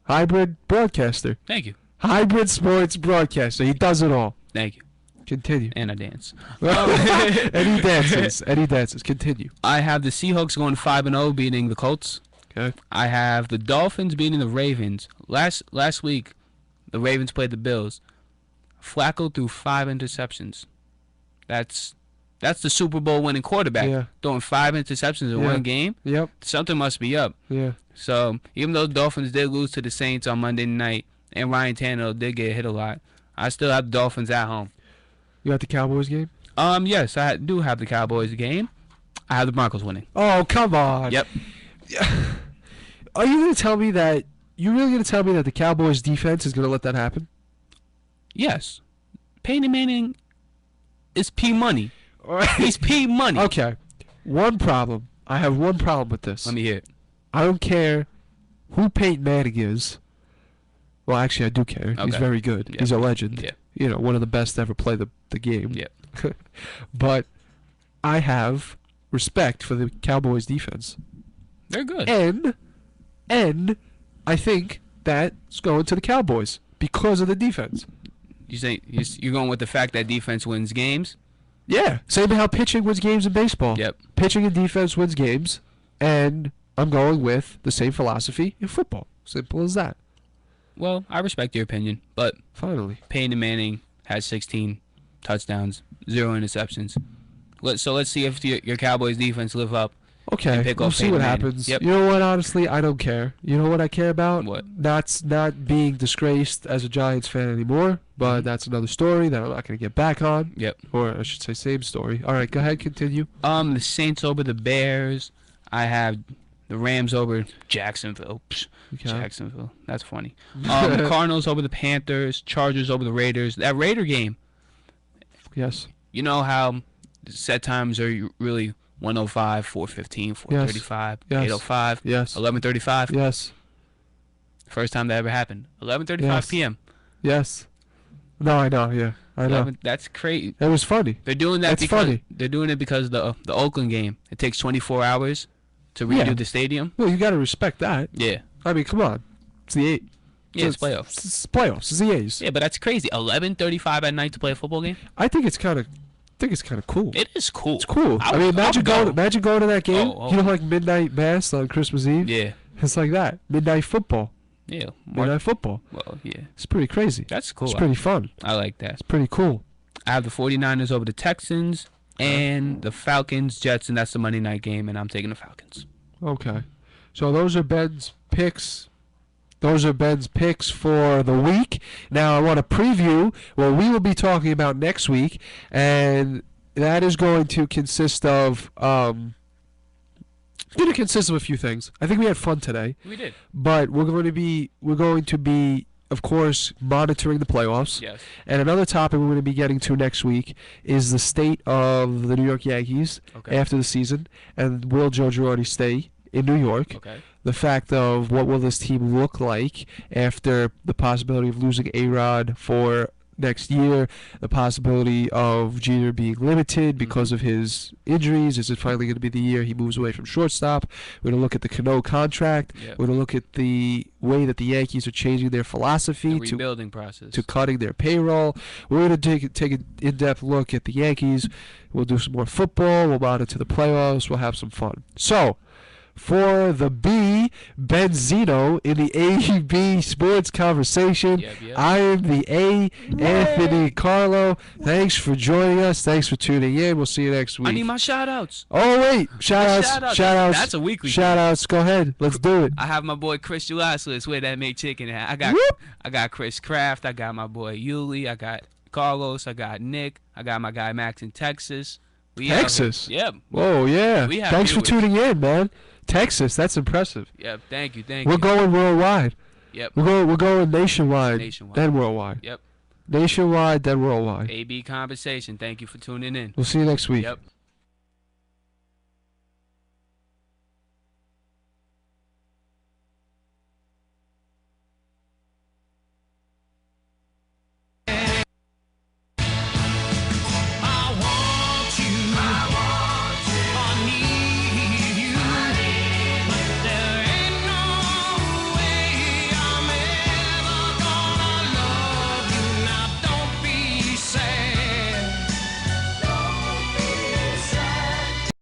Speaker 1: Hybrid broadcaster.
Speaker 2: Thank you.
Speaker 1: Hybrid sports broadcaster. He does it all.
Speaker 2: Thank you.
Speaker 1: Continue.
Speaker 2: And I dance.
Speaker 1: And he dances. And he dances. Continue.
Speaker 2: I have the Seahawks going 5-0, beating the Colts.
Speaker 1: Okay.
Speaker 2: I have the Dolphins beating the Ravens. Last week, the Ravens played the Bills. Flacco threw 5 interceptions. That's the Super Bowl winning quarterback.
Speaker 1: Yeah.
Speaker 2: Throwing 5 interceptions in
Speaker 1: Yeah.
Speaker 2: one game.
Speaker 1: Yep.
Speaker 2: Something must be up.
Speaker 1: Yeah.
Speaker 2: So even though the Dolphins did lose to the Saints on Monday night, and Ryan Tannehill did get hit a lot, I still have the Dolphins at home.
Speaker 1: You got the Cowboys game?
Speaker 2: Yes, I do have the Cowboys game. I have the Broncos winning.
Speaker 1: Oh, come on.
Speaker 2: Yep.
Speaker 1: Are you going to tell me that you're really going to tell me that the Cowboys defense is going to let that happen?
Speaker 2: Yes. Peyton Manning is P money.
Speaker 1: All right.
Speaker 2: He's P money.
Speaker 1: Okay. One problem. I have one problem with this.
Speaker 2: Let me hear it.
Speaker 1: I don't care who Peyton Manning is. Well, actually, I do care. He's
Speaker 2: Okay.
Speaker 1: very good.
Speaker 2: Yeah.
Speaker 1: He's a legend.
Speaker 2: Yeah.
Speaker 1: You know, one of the best to ever play the game.
Speaker 2: Yeah.
Speaker 1: But I have respect for the Cowboys defense.
Speaker 2: They're good.
Speaker 1: And I think that's going to the Cowboys because of the defense.
Speaker 2: You say you're going with the fact that defense wins games?
Speaker 1: Yeah. Same how pitching wins games in baseball.
Speaker 2: Yep.
Speaker 1: Pitching and defense wins games, and I'm going with the same philosophy in football. Simple as that.
Speaker 2: Well, I respect your opinion, but
Speaker 1: Finally.
Speaker 2: Peyton Manning has 16 touchdowns, 0 interceptions. So let's see if your Cowboys defense live up.
Speaker 1: Okay,
Speaker 2: And pick
Speaker 1: we'll
Speaker 2: off
Speaker 1: see
Speaker 2: Peyton
Speaker 1: what
Speaker 2: Manning.
Speaker 1: happens.
Speaker 2: Yep.
Speaker 1: You know what? Honestly, I don't care. You know what I care about?
Speaker 2: What?
Speaker 1: Not being disgraced as a Giants fan anymore, but that's another story that I'm not going to get back on.
Speaker 2: Yep.
Speaker 1: Or I should say same story. All right, go ahead, continue.
Speaker 2: The Saints over the Bears. I have the Rams over Jacksonville. Psh,
Speaker 1: Okay.
Speaker 2: Jacksonville. That's funny. Cardinals over the Panthers. Chargers over the Raiders. That Raider game.
Speaker 1: Yes.
Speaker 2: You know how set times are really 105, 415, 435,
Speaker 1: Yes.
Speaker 2: 805,
Speaker 1: Yes.
Speaker 2: 11:35.
Speaker 1: Yes.
Speaker 2: First time that ever happened. 11:35
Speaker 1: Yes.
Speaker 2: p.m.
Speaker 1: Yes. No, I know. Yeah, I know.
Speaker 2: That's crazy.
Speaker 1: It was funny.
Speaker 2: They're doing that
Speaker 1: That's
Speaker 2: because
Speaker 1: funny.
Speaker 2: they're doing it because the Oakland game. It takes 24 hours to redo
Speaker 1: Yeah.
Speaker 2: the stadium.
Speaker 1: Well, you got to respect that.
Speaker 2: Yeah.
Speaker 1: I mean, come on. It's the eight.
Speaker 2: Yeah, it's playoffs.
Speaker 1: It's playoffs. It's the A's.
Speaker 2: Yeah, but that's crazy. 11:35 at night to play a football game.
Speaker 1: I think it's kind of cool.
Speaker 2: It is cool.
Speaker 1: It's cool. I
Speaker 2: would-
Speaker 1: mean, imagine
Speaker 2: would go.
Speaker 1: imagine going to that game.
Speaker 2: Oh.
Speaker 1: You know, like midnight mass on Christmas Eve.
Speaker 2: Yeah.
Speaker 1: It's like that. Midnight football.
Speaker 2: Yeah.
Speaker 1: Midnight football.
Speaker 2: Well, yeah.
Speaker 1: It's pretty crazy.
Speaker 2: That's cool.
Speaker 1: It's pretty fun.
Speaker 2: I like that.
Speaker 1: It's pretty cool.
Speaker 2: I have the 49ers over the Texans and the Falcons, Jets, and that's the Monday night game, and I'm taking the Falcons.
Speaker 1: Okay. So those are Ben's picks. Those are Ben's picks for the week. Now I want to preview what we will be talking about next week, and that is going to consist of it's going to consist of a few things. I think we had fun today,
Speaker 2: We did.
Speaker 1: but we're going to be of course monitoring the playoffs.
Speaker 2: Yes.
Speaker 1: And another topic we're going to be getting to next week is the state of the New York Yankees
Speaker 2: Okay.
Speaker 1: after the season, and will Joe Girardi stay in New York?
Speaker 2: Okay.
Speaker 1: The fact of what will this team look like after the possibility of losing A-Rod for next year, the possibility of Jeter being limited because of his injuries. Is it finally going to be the year he moves away from shortstop? We're going to look at the Cano contract.
Speaker 2: Yep.
Speaker 1: We're going to look at the way that the Yankees are changing their philosophy
Speaker 2: The rebuilding process.
Speaker 1: to cutting their payroll. We're going to take an in-depth look at the Yankees. We'll do some more football. We'll monitor the playoffs. We'll have some fun. So, for the B, Benzino in the A-B Sports Conversation.
Speaker 2: Yep.
Speaker 1: I am the A, Anthony Carlo. Thanks for joining us. Thanks for tuning in. We'll see you next week.
Speaker 2: I need my shout-outs.
Speaker 1: Oh, wait. Shout-outs.
Speaker 2: That's a weekly thing.
Speaker 1: Shout-outs. Go ahead. Let's do it.
Speaker 2: I have my boy Chris Ulaslis with that make chicken at. I got Chris Kraft. I got my boy Yuli. I got Carlos. I got Nick. I got my guy Max in Texas.
Speaker 1: Texas?
Speaker 2: Yep.
Speaker 1: Whoa, yeah.
Speaker 2: We have
Speaker 1: Thanks for
Speaker 2: viewers.
Speaker 1: tuning in, man. Texas, that's impressive.
Speaker 2: Yep. Thank you.
Speaker 1: We're going worldwide.
Speaker 2: Yep.
Speaker 1: We're going nationwide,
Speaker 2: Nationwide.
Speaker 1: then worldwide.
Speaker 2: Yep.
Speaker 1: Nationwide, then worldwide.
Speaker 2: AB Conversation. Thank you for tuning in.
Speaker 1: We'll see you next week.
Speaker 2: Yep.